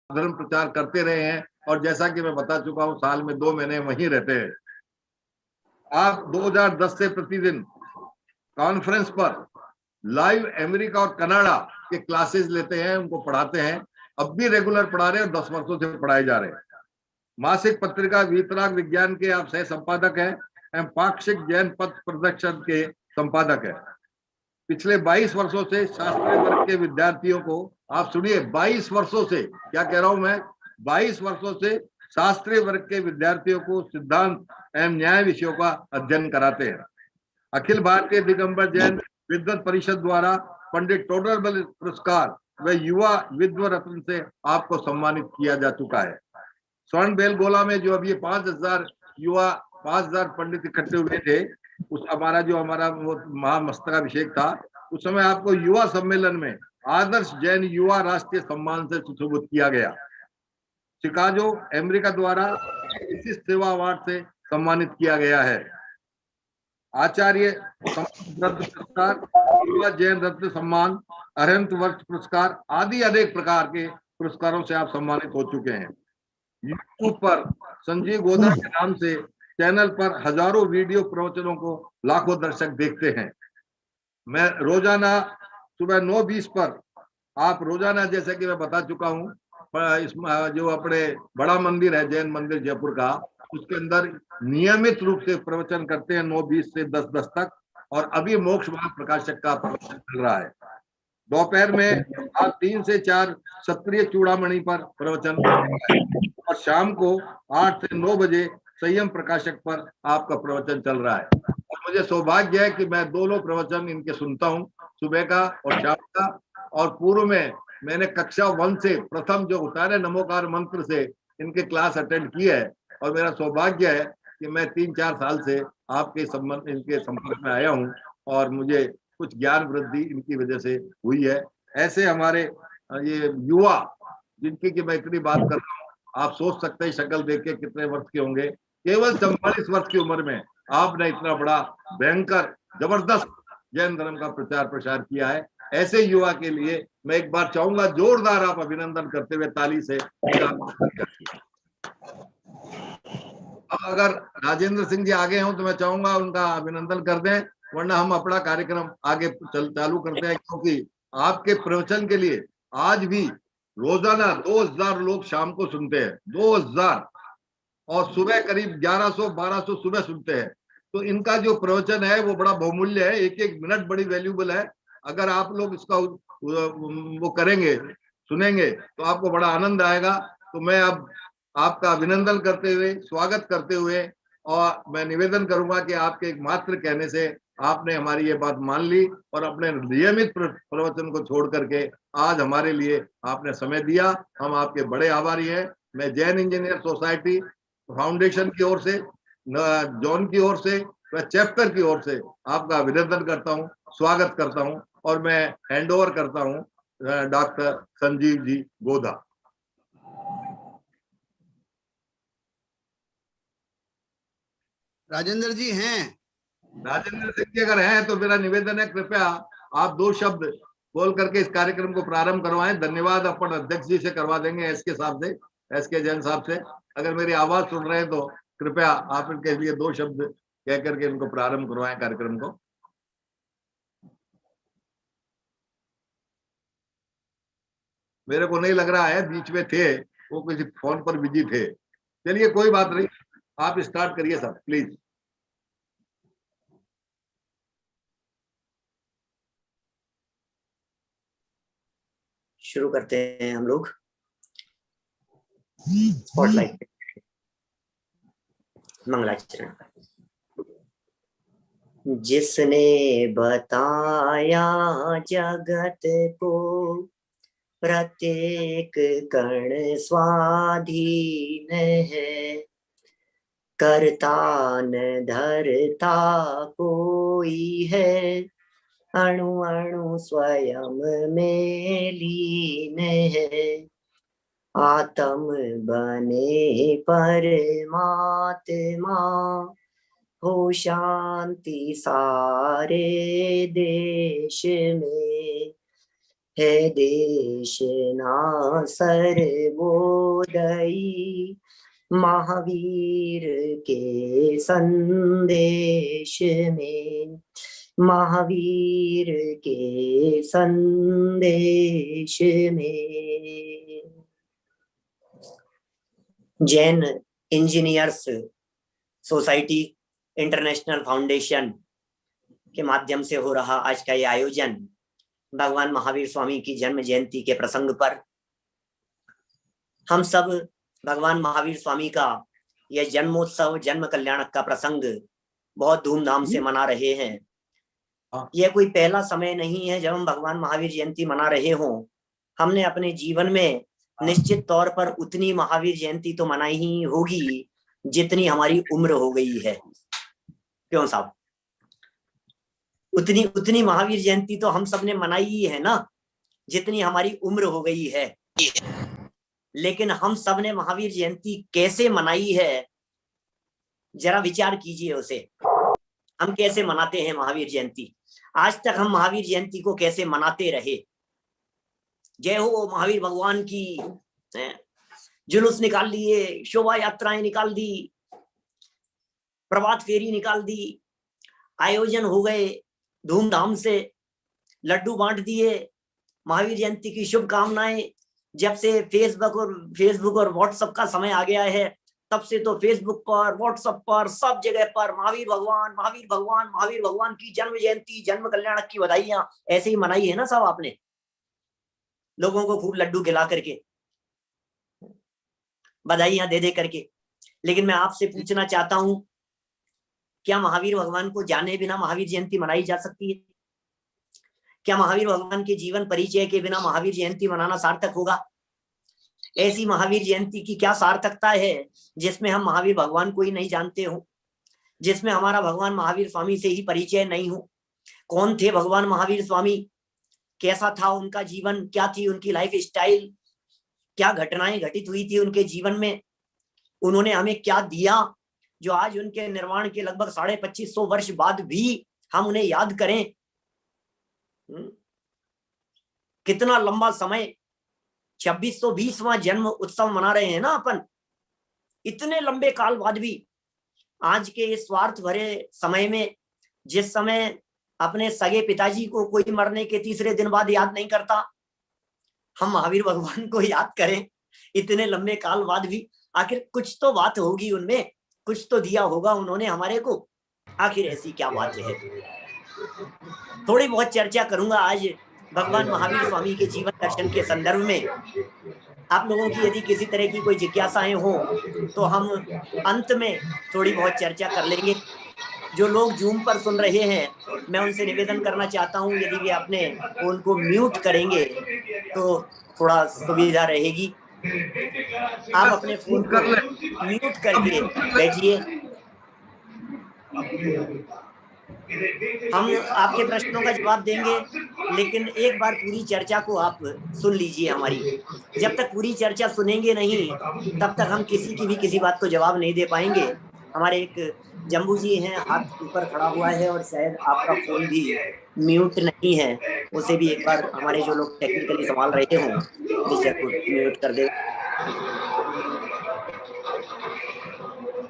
धर्म प्रचार करते रहे हैं, और जैसा कि मैं बता चुका हूं, साल में 2 महीने वहीं रहते हैं। आप 2010 से प्रतिदिन कॉन्फ्रेंस पर लाइव अमेरिका और कनाडा के क्लासेस लेते हैं, उनको पढ़ाते हैं। अब भी रेगुलर पढ़ा रहे हैं और 10 वर्षों से पढ़ाए जा रहे हैं। मासिक पत्रिका वीतराग विज्ञान के आप सह संपादक हैं एवं पाक्षिक जैन पथ प्रदर्शन के संपादक हैं। पिछले 22 वर्षों से शास्त्रीय वर्ग के विद्यार्थियों को, आप सुनिए, 22 वर्षों से, क्या कह रहा हूं मैं, 22 वर्षों से शास्त्रीय वर्ग के विद्यार्थियों को सिद्धांत एवं न्याय विषयों का अध्ययन कराते हैं। अखिल भारतीय दिगंबर जैन विद्वत परिषद द्वारा पंडित टोडरमल पुरस्कार व युवा विद्व रत्न से आपको सम्मानित किया जा चुका है। स्वर्ण बेलगोला में जो अब ये 5000 युवा, 5000 पंडित इकट्ठे हुए थे, उस हमारा वो महामस्तकाभिषेक था, उस समय आपको युवा सम्मेलन में आदर्श जैन युवा राष्ट्रीय सम्मान से सुशोभित किया गया। शिकागो अमेरिका द्वारा विशिष्ट सेवा अवार्ड से सम्मानित किया गया है। आचार्य रत्न पुरस्कार, युवा जैन रत्न सम्मान, अरहंत वर्ष पुरस्कार आदि अनेक प्रकार के पुरस्कारों से आप सम्मानित हो चुके हैं। यूट्यूब पर संजीव गोदा के नाम से चैनल पर हजारों वीडियो प्रवचनों को लाखों दर्शक देखते हैं। मैं रोजाना सुबह 9:20 पर, आप रोजाना, जैसे कि मैं बता चुका हूँ, इस जो अपने बड़ा मंदिर है जैन मंदिर जयपुर का, उसके अंदर नियमित रूप से प्रवचन करते हैं 9:20 से 10:10 तक। और अभी मोक्ष मार्ग प्रकाशक का प्रवचन चल रहा है। दोपहर में आप 3 से 4 क्षत्रिय चूड़ामणि पर प्रवचन, और शाम को 8 से 9 बजे संयम प्रकाशक पर आपका प्रवचन चल रहा है। और मुझे सौभाग्य है कि मैं दोनों प्रवचन इनके सुनता हूँ, सुबह का और शाम का। और पूर्व में मैंने कक्षा 1 से, प्रथम जो होता है ना नमोकार मंत्र से, इनके क्लास अटेंड की है। और मेरा सौभाग्य है कि मैं 3-4 साल से आपके संबंध, इनके संपर्क में आया हूँ, और मुझे कुछ ज्ञान वृद्धि इनकी वजह से हुई है। ऐसे हमारे ये युवा, जिनकी कि मैं इतनी बात कर रहा हूँ, आप सोच सकते हैं शक्ल देख के कितने वर्ष के होंगे। केवल 44 वर्ष की उम्र में आपने इतना बड़ा भयंकर जबरदस्त जैन धर्म का प्रचार प्रसार किया है। ऐसे युवा के लिए मैं एक बार चाहूंगा जोरदार आप अभिनंदन करते हुए ताली से। अब अगर राजेंद्र सिंह जी आगे हों तो मैं चाहूंगा उनका अभिनंदन कर दें, वरना हम अपना कार्यक्रम आगे चालू करते हैं, क्योंकि आपके प्रवचन के लिए आज भी रोजाना 2000 लोग शाम को सुनते हैं, 2000, और सुबह करीब 1100-1200 सुबह सुनते हैं। तो इनका जो प्रवचन है वो बड़ा बहुमूल्य है, एक एक मिनट बड़ी वैल्यूबल है। अगर आप लोग इसका वो करेंगे, सुनेंगे, तो आपको बड़ा आनंद आएगा। तो मैं अब आपका अभिनंदन करते हुए, स्वागत करते हुए, और मैं निवेदन करूंगा कि आपके एक मात्र कहने से आपने हमारी ये बात मान ली, और अपने नियमित प्रवचन को छोड़ करके आज हमारे लिए आपने समय दिया। हम आपके बड़े आभारी हैं। मैं जैन इंजीनियर सोसाइटी फाउंडेशन की ओर से, जॉन की ओर से व चैप्टर की ओर से आपका अभिनंदन करता हूं, स्वागत करता हूं, और मैं हैंड ओवर करता हूं डॉक्टर संजीव जी गोदा। राजेंद्र जी हैं? राजेंद्र सिंह जी अगर हैं तो मेरा निवेदन है, कृपया आप 2 शब्द बोल करके इस कार्यक्रम को प्रारंभ करवाएं। धन्यवाद अपन अध्यक्ष जी से करवा देंगे, एसके साहब से, एसके जैन साहब से। अगर मेरी आवाज सुन रहे हैं तो कृपया आप इनके लिए 2 शब्द कह करके इनको प्रारंभ करवाएं कार्यक्रम को। मेरे को नहीं लग रहा है, बीच में थे वो, किसी फोन पर बिजी थे। चलिए कोई बात नहीं, आप स्टार्ट करिए सर प्लीज। शुरू करते हैं हम लोग। स्पॉटलाइट मंगलाचरण। जिसने बताया जगत को प्रत्येक कण स्वाधीन है, करता न धरता कोई है, अणु अणु स्वयं में लीन है, आत्म बने परमात्मा, हो शांति सारे देश में, है देश ना सर्वोदयी, महावीर के संदेश में, महावीर के संदेश में। Jain engineers society international foundation के माध्यम से हो रहा आज का ये आयोजन भगवान महावीर स्वामी की जन्म जयंती के प्रसंग पर हम सब भगवान महावीर स्वामी का यह जन्मोत्सव, जन्म कल्याणक का प्रसंग बहुत धूमधाम से मना रहे हैं। यह कोई पहला समय नहीं है जब हम भगवान महावीर जयंती मना रहे हों। हमने अपने जीवन में निश्चित तौर पर उतनी महावीर जयंती तो मनाई ही होगी जितनी हमारी उम्र हो गई है। क्यों साहब? उतनी महावीर जयंती तो हम सब ने मनाई ही है ना, जितनी हमारी उम्र हो गई है। लेकिन हम सब ने महावीर जयंती कैसे मनाई है, जरा विचार कीजिए उसे। हम कैसे मनाते हैं महावीर जयंती? आज तक हम महावीर जयंती को कैसे मनाते रहे? जय हो महावीर भगवान की, जुलूस निकाल लिए, शोभा यात्राएं निकाल दी, प्रभात फेरी निकाल दी, आयोजन हो गए धूमधाम से, लड्डू बांट दिए, महावीर जयंती की शुभकामनाएं। जब से फेसबुक और व्हाट्सएप का समय आ गया है, तब से तो फेसबुक पर, व्हाट्सएप पर, सब जगह पर महावीर भगवान, महावीर भगवान, महावीर भगवान की जन्म जयंती, जन्म कल्याणक की बधाइयां ऐसे ही मनाई है ना सब आपने, लोगों को खूब लड्डू खिला करके, बधाइयां दे दे करके। लेकिन मैं आपसे पूछना चाहता हूं, क्या महावीर भगवान को जाने बिना महावीर जयंती मनाई जा सकती है? क्या महावीर भगवान के जीवन परिचय के बिना महावीर जयंती मनाना सार्थक होगा? ऐसी महावीर जयंती की क्या सार्थकता है जिसमें हम महावीर भगवान को ही नहीं जानते हो, जिसमें हमारा भगवान महावीर स्वामी से ही परिचय नहीं हो? कौन थे भगवान महावीर स्वामी? कैसा था उनका जीवन? क्या थी उनकी लाइफ स्टाइल? क्या घटनाएं घटित हुई थी उनके जीवन में? उन्होंने हमें क्या दिया जो आज उनके निर्वाण के लगभग 2550 वर्ष बाद भी हम उन्हें याद करें? कितना लंबा समय, 2620वां जन्म उत्सव मना रहे हैं ना अपन। इतने लंबे काल बाद भी आज के इस स्वार्थ भरे समय में, जिस समय अपने सगे पिताजी को कोई मरने के तीसरे दिन बाद याद नहीं करता, हम महावीर भगवान को याद करें इतने लंबे काल बाद भी। आखिर कुछ तो बात होगी उनमें, कुछ तो दिया होगा उन्होंने हमारे को। आखिर ऐसी क्या बात है? थोड़ी बहुत चर्चा करूंगा आज भगवान महावीर स्वामी के जीवन दर्शन के संदर्भ में। आप लोगों की यदि किसी तरह की कोई जिज्ञासाएं हो तो हम अंत में थोड़ी बहुत चर्चा कर लेंगे। जो लोग जूम पर सुन रहे हैं, मैं उनसे निवेदन करना चाहता हूं, यदि वे अपने फोन को म्यूट करेंगे तो थोड़ा सुविधा रहेगी। आप अपने फोन को म्यूट करके बैठिए। हम आपके प्रश्नों का जवाब देंगे, लेकिन एक बार पूरी चर्चा को आप सुन लीजिए हमारी। जब तक पूरी चर्चा सुनेंगे नहीं, तब तक हम किसी की भी किसी बात को जवाब नहीं दे पाएंगे। हमारे एक जम्बू जी हैं, हाथ ऊपर खड़ा हुआ है और शायद आपका फोन भी म्यूट नहीं है, उसे भी एक बार हमारे जो लोग टेक्निकली संभाल रहे हों प्लीज जरूर म्यूट कर दे।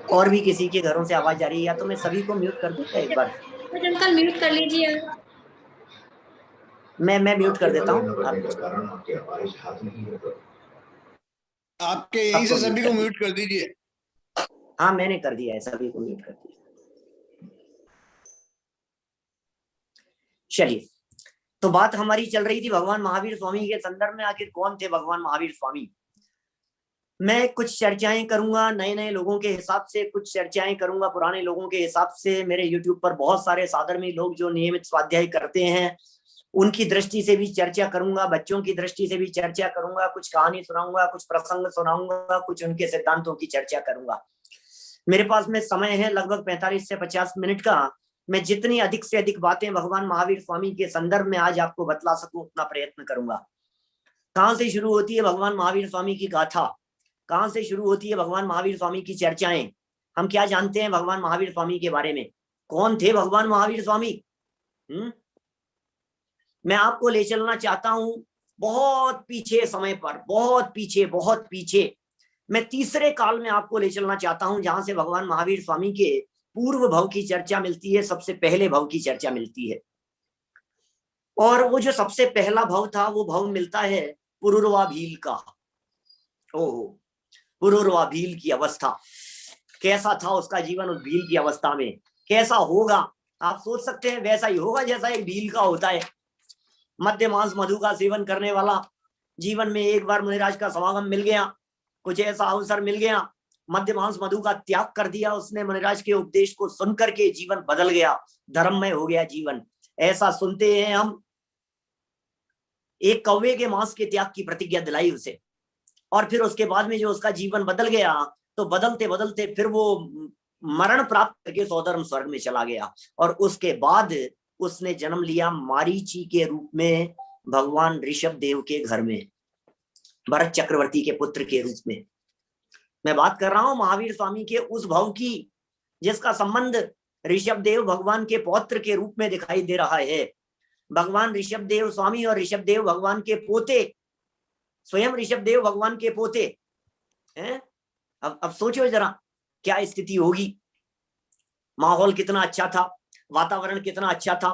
और भी किसी के घरों से आवाज आ रही है, या तो मैं सभी को म्यूट कर दूंगा एक बार। अंकल म्यूट कर लीजिए। मैं म्यूट कर देता हूँ। आपके यहीं से सभी को म्यूट कर दीजिए। हाँ, मैंने कर दिया है, सभी को म्यूट कर दिया। चलिए, तो बात हमारी चल रही थी भगवान महावीर स्वामी के संदर्भ में। आखिर कौन थे भगवान महावीर स्वामी? मैं कुछ चर्चाएं करूंगा नए नए लोगों के हिसाब से, कुछ चर्चाएं करूंगा पुराने लोगों के हिसाब से। मेरे YouTube पर बहुत सारे साधर्मी लोग जो नियमित स्वाध्याय करते हैं, उनकी दृष्टि से भी चर्चा करूंगा, बच्चों की दृष्टि से भी चर्चा करूंगा, कुछ कहानी सुनाऊंगा, कुछ प्रसंग सुनाऊंगा, कुछ उनके सिद्धांतों की चर्चा करूंगा। मेरे पास में समय है लगभग 45 से 50 मिनट का। मैं जितनी अधिक से अधिक बातें भगवान महावीर स्वामी के संदर्भ में आज आपको बतला सकूं, उतना प्रयत्न करूंगा। कहां से शुरू होती है भगवान महावीर स्वामी की गाथा? कहां से शुरू होती है भगवान महावीर स्वामी की चर्चाएं? हम क्या जानते हैं भगवान महावीर स्वामी के बारे में? कौन थे भगवान महावीर स्वामी? मैं आपको ले चलना चाहता हूं बहुत पीछे समय पर, बहुत पीछे, बहुत पीछे। मैं तीसरे काल में आपको ले चलना चाहता हूं, जहां से भगवान महावीर स्वामी के पूर्व भव की चर्चा मिलती है, सबसे पहले भव की चर्चा मिलती है। और वो जो सबसे पहला भव था, वो भव मिलता है पुरुरवा भील का। ओहो, पुरुरवा भील की अवस्था, कैसा था उसका जीवन उस भील की अवस्था में, कैसा होगा आप सोच सकते हैं? वैसा ही होगा जैसा एक भील का होता है, मध्य मांस मधु का सेवन करने वाला। जीवन में एक बार मुनिराज का समागम मिल गया, कुछ ऐसा अवसर मिल गया, मध्य मांस मधु का त्याग कर दिया उसने, मुनिराज के उपदेश को सुन करके जीवन बदल गया, धर्ममय हो गया जीवन। ऐसा सुनते हैं हम। एक कौवे के मांस के त्याग की प्रतिज्ञा दिलाई उसे, और फिर उसके बाद में जो उसका जीवन बदल गया, तो बदलते बदलते फिर वो मरण प्राप्त करके सौधर्म स्वर्ग में चला गया। और उसके बाद उसने जन्म लिया मारीची के रूप में भगवान ऋषभ देव के घर में, भरत चक्रवर्ती के पुत्र के रूप में। मैं बात कर रहा हूं महावीर स्वामी के उस भव की, जिसका संबंध ऋषभ देव भगवान के पौत्र के रूप में दिखाई दे रहा है। भगवान ऋषभ देव स्वामी और ऋषभ देव भगवान के पोते, स्वयं ऋषभ देव भगवान के पोते हैं। अब सोचो जरा क्या स्थिति होगी। माहौल कितना अच्छा था, वातावरण कितना अच्छा था,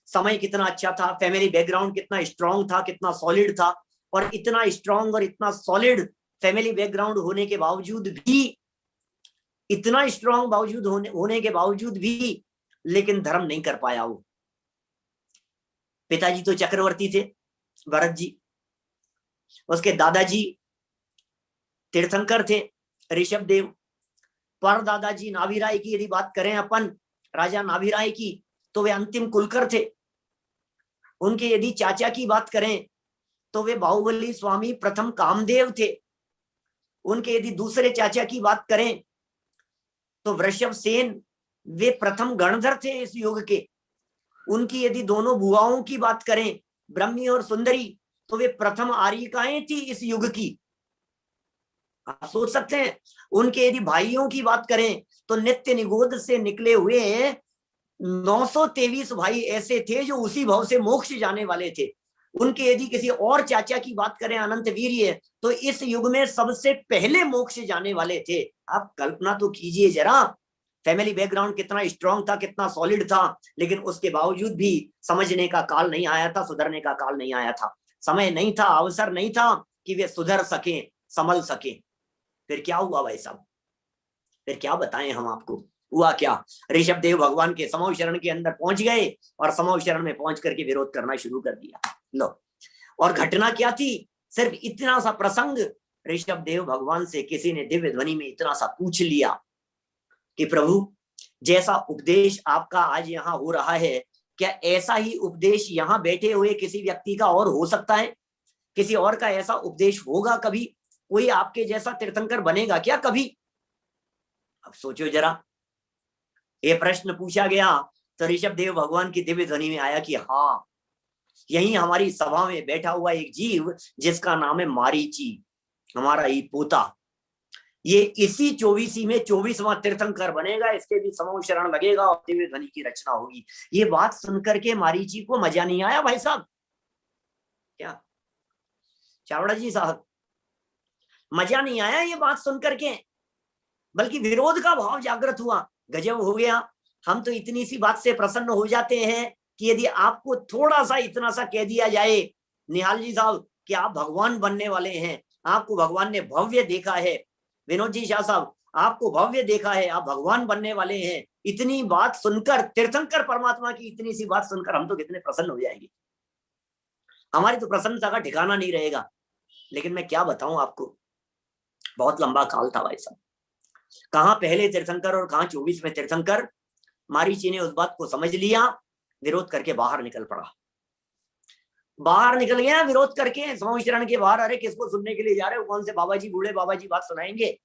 समय कितना अच्छा था, फैमिली बैकग्राउंड कितना स्ट्रांग था, कितना सॉलिड था। और इतना स्ट्रांग और इतना सॉलिड फैमिली बैकग्राउंड होने के बावजूद भी, इतना स्ट्रांग बावजूद होने के बावजूद भी, लेकिन धर्म नहीं कर पाया वो। पिताजी तो चक्रवर्ती थे भरत जी, उसके दादाजी तीर्थंकर थे ऋषभ देव, पर दादाजी नाभिराय की यदि बात करें अपन, राजा नाभिराय की, तो वे अंतिम कुलकर थे। उनके यदि चाचा की बात करें तो वे बाहुबली स्वामी प्रथम कामदेव थे। उनके यदि दूसरे चाचा की बात करें तो वृषभ सेन, वे प्रथम गणधर थे इस युग के। उनकी यदि दोनों बुआओं की बात करें, ब्रह्मी और सुंदरी, तो वे प्रथम आर्यिकाएं थी इस युग की। आप सोच सकते हैं। उनके यदि भाइयों की बात करें तो नित्य निगोद से निकले हुए 923 भाई ऐसे थे जो उसी भाव से मोक्ष जाने वाले थे। उनके यदि किसी और चाचा की बात करें अनंत वीर्य, तो इस युग में सबसे पहले मोक्ष जाने वाले थे। आप कल्पना तो कीजिए जरा, फैमिली बैकग्राउंड कितना स्ट्रांग था, कितना सॉलिड था, लेकिन उसके बावजूद भी समझने का काल नहीं आया था, सुधरने का काल नहीं आया था, समय नहीं था, अवसर नहीं था कि वे सुधर सके, संभल सके। फिर क्या हुआ भाई साहब? फिर क्या बताएं हम आपको, हुआ क्या? ऋषभ देव भगवान के समूह शरण के अंदर पहुंच गए और समूह शरण में पहुंच करके विरोध करना शुरू कर दिया। लो, और घटना क्या थी? सिर्फ इतना सा प्रसंग, ऋषभ देव भगवान से किसी ने दिव्य ध्वनि में इतना सा पूछ लिया कि प्रभु, जैसा उपदेश आपका आज यहाँ हो रहा है, क्या ऐसा ही उपदेश यहाँ बैठे हुए किसी व्यक्ति का और हो सकता है? किसी और का ऐसा उपदेश होगा कभी? कोई आपके जैसा तीर्थंकर बनेगा क्या कभी? अब सोचो जरा, ये प्रश्न पूछा गया तो ऋषभ देव भगवान की दिव्य ध्वनि में आया कि हाँ, यही हमारी सभा में बैठा हुआ एक जीव जिसका नाम है मारीची, हमारा ही पोता, ये इसी 24 में 24वां तीर्थंकर बनेगा, इसके भी समूह शरण लगेगा और दिव्य ध्वनि की रचना होगी। ये बात सुनकर के मारीची को मजा नहीं आया भाई साहब। क्या चावड़ा जी साहब, मजा नहीं आया ये बात सुनकर के, बल्कि विरोध का भाव जागृत हुआ। गजब हो गया, हम तो इतनी सी बात से प्रसन्न हो जाते हैं कि यदि आपको थोड़ा सा इतना सा कह दिया जाए निहाल जी साहब कि आप भगवान बनने वाले हैं, आपको भगवान ने भव्य देखा है, विनोद जी शाह साहब आपको भव्य देखा है, आप भगवान बनने वाले हैं, इतनी बात सुनकर, तीर्थंकर परमात्मा की इतनी सी बात सुनकर हम तो कितने प्रसन्न हो जाएंगे, हमारी तो प्रसन्नता का ठिकाना नहीं रहेगा। लेकिन मैं क्या बताऊं आपको, बहुत लंबा काल था भाई साहब, कहां पहले तीर्थंकर और कहां 24वें तीर्थंकर। मारीची ने उस बात को समझ लिया, विरोध करके बाहर निकल पड़ा, बाहर निकल गया विरोध करके समूह शरण के बाहर। अरे किसको सुनने के लिए जा रहे हो, कौन से बाबा जी, बूढ़े बाबा जी बात सुनाएंगे?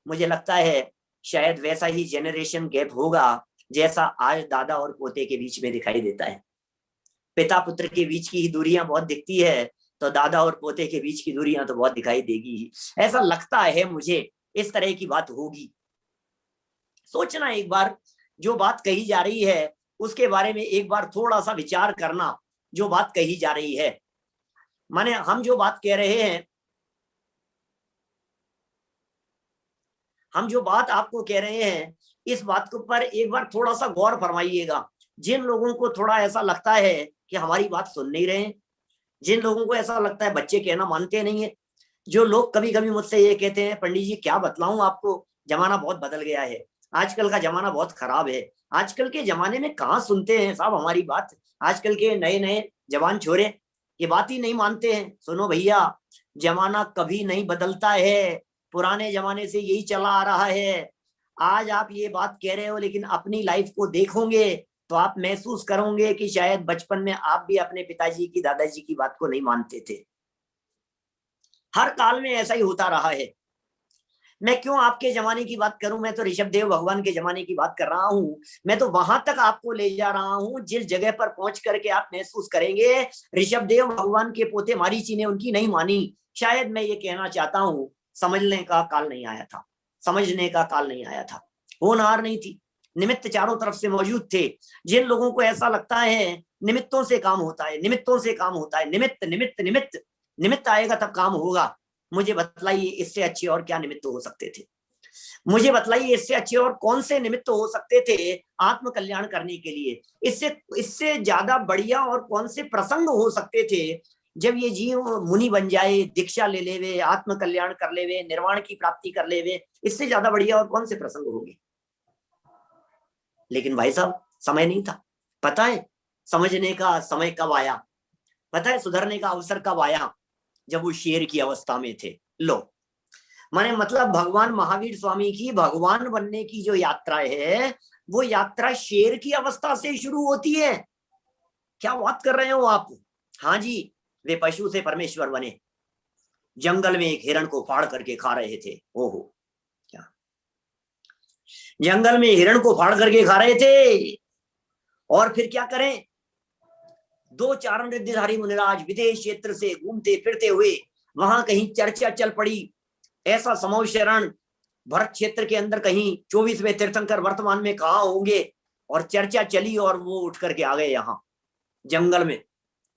मुझे लगता है शायद वैसा ही जेनरेशन गैप होगा जैसा आज दादा और पोते के बीच में दिखाई देता है। पिता पुत्र के बीच की दूरियां बहुत दिखती है, तो दादा और पोते के बीच की दूरियां तो बहुत दिखाई देगी ही, ऐसा लगता है मुझे। इस तरह की बात होगी। सोचना एक बार, जो बात कही जा रही है उसके बारे में एक बार थोड़ा सा विचार करना। जो बात कही जा रही है, माने हम जो बात कह रहे हैं, हम जो बात आपको कह रहे हैं, इस बात के ऊपर एक बार थोड़ा सा गौर फरमाइएगा। जिन लोगों को थोड़ा ऐसा लगता है कि हमारी बात सुन नहीं रहे हैं, जिन लोगों को ऐसा लगता है बच्चे कहना मानते नहीं है, जो लोग कभी कभी मुझसे ये कहते हैं पंडित जी क्या बतलाऊं आपको, जमाना बहुत बदल गया है, आजकल का जमाना बहुत खराब है, आजकल के जमाने में कहाँ सुनते हैं साहब हमारी बात, आजकल के नए नए जवान छोरे ये बात ही नहीं मानते हैं। सुनो भैया, जमाना कभी नहीं बदलता है, पुराने जमाने से यही चला आ रहा है। आज आप ये बात कह रहे हो, लेकिन अपनी लाइफ को देखोगे तो आप महसूस करोगे कि शायद बचपन में आप भी अपने पिताजी की, दादाजी की बात को नहीं मानते थे। हर काल में ऐसा ही होता रहा है। मैं क्यों आपके जमाने की बात करूं, मैं तो ऋषभ देव भगवान के जमाने की बात कर रहा हूं। मैं तो वहां तक आपको ले जा रहा हूं जिस जगह पर पहुंच करके आप महसूस करेंगे ऋषभ देव भगवान के पोते मारीची ने उनकी नहीं मानी। शायद मैं ये कहना चाहता हूं, समझने का काल नहीं आया था, समझने का काल नहीं आया था, होनहार नहीं थी, निमित्त चारों तरफ से मौजूद थे। जिन लोगों को ऐसा लगता है निमित्तों से काम होता है, निमित्तों से काम होता है, निमित्त निमित्त निमित्त निमित्त आएगा तब काम होगा, मुझे बतलाइए इससे अच्छे और क्या निमित्त हो सकते थे? मुझे बतलाइए इससे अच्छे और कौन से निमित्त हो सकते थे आत्म कल्याण करने के लिए? इससे इससे ज्यादा बढ़िया और कौन से प्रसंग हो सकते थे जब ये जीव मुनि बन जाए, दीक्षा ले लेवे, आत्म कल्याण कर लेवे, निर्वाण की प्राप्ति कर लेवे, इससे ज्यादा बढ़िया और कौन से प्रसंग होंगे? लेकिन भाई साहब समय नहीं था। पता है समझने का समय कब आया? पता है सुधरने का अवसर कब आया? जब वो शेर की अवस्था में थे। लो, माने मतलब भगवान महावीर स्वामी की भगवान बनने की जो यात्रा है, वो यात्रा शेर की अवस्था से शुरू होती है। क्या बात कर रहे हो आप? हाँ जी, वे पशु से परमेश्वर बने, जंगल में एक हिरण को फाड़ करके खा रहे थे। ओहो, क्या जंगल में हिरण को फाड़ करके खा रहे थे, और फिर क्या करें? दो चारण रिद्धिधारी मुनिराज विदेश क्षेत्र से घूमते फिरते हुए वहां कहीं चर्चा चल पड़ी, ऐसा समूह शरण भरत क्षेत्र के अंदर कहीं 24वें तीर्थंकर वर्तमान में कहाँ होंगे, और चर्चा चली और वो उठ करके आ गए यहाँ जंगल में।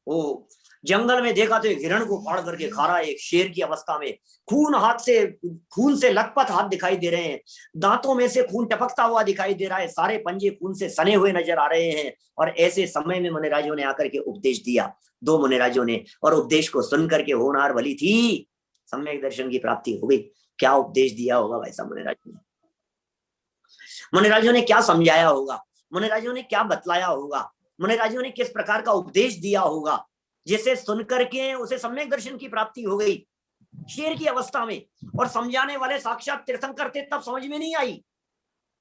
वो जंगल में देखा तो एक हिरण को फाड़ करके खा रहा है, एक शेर की अवस्था में, खून से लथपथ हाथ दिखाई दे रहे हैं, दांतों में से खून टपकता हुआ दिखाई दे रहा है, सारे पंजे खून से सने हुए नजर आ रहे हैं। और ऐसे समय में मुनिराजों ने आकर के उपदेश दिया, दो मुनिराजों ने, और उपदेश को सुन करके होनहार भली थी, सम्यक दर्शन की प्राप्ति हो गई। क्या उपदेश दिया होगा भाई साहब मुनिराजों ने? मुनिराजों ने क्या समझाया होगा? मुनिराजों ने क्या बतलाया होगा? मुनिराजों ने किस प्रकार का उपदेश दिया होगा जिसे सुनकर के उसे सम्यक दर्शन की प्राप्ति हो गई शेर की अवस्था में? और समझाने वाले साक्षात तीर्थंकर थे, तब समझ में नहीं आई।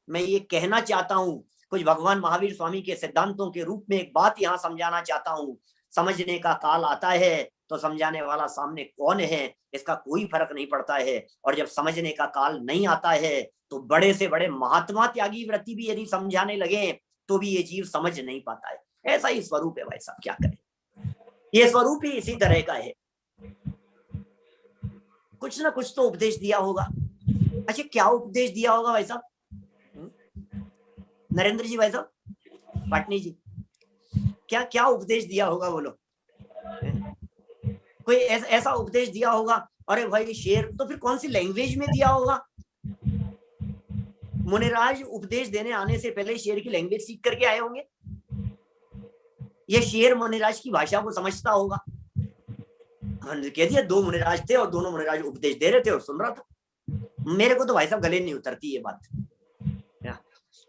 मैं ये कहना चाहता हूं, कुछ भगवान महावीर स्वामी के सिद्धांतों के रूप में एक बात यहां समझाना चाहता हूं। समझने का काल आता है तो समझाने वाला सामने कौन है इसका कोई फर्क नहीं पड़ता है, और जब समझने का काल नहीं आता है तो बड़े से बड़े महात्मा त्यागी व्रति भी यदि समझाने लगे तो भी ये जीव समझ नहीं पाता है। ऐसा ही स्वरूप है भाई साहब, क्या करें, ये स्वरूप ही इसी तरह का है। कुछ ना कुछ तो उपदेश दिया होगा। अच्छा, क्या उपदेश दिया होगा भाई साहब? नरेंद्र जी, भाई साहब, पाटनी जी, क्या क्या उपदेश दिया होगा बोलो? कोई ऐसा उपदेश दिया होगा, अरे भाई शेर, तो फिर कौन सी लैंग्वेज में दिया होगा? मुनिराज उपदेश देने आने से पहले शेर की लैंग्वेज सीख करके आए होंगे। ये शेर मुनिराज की भाषा को समझता होगा। कह दिया, दो मुनिराज थे और दोनों मुनिराज उपदेश दे रहे थे और सुन रहा था। मेरे को तो भाई साहब गले नहीं उतरती ये बात।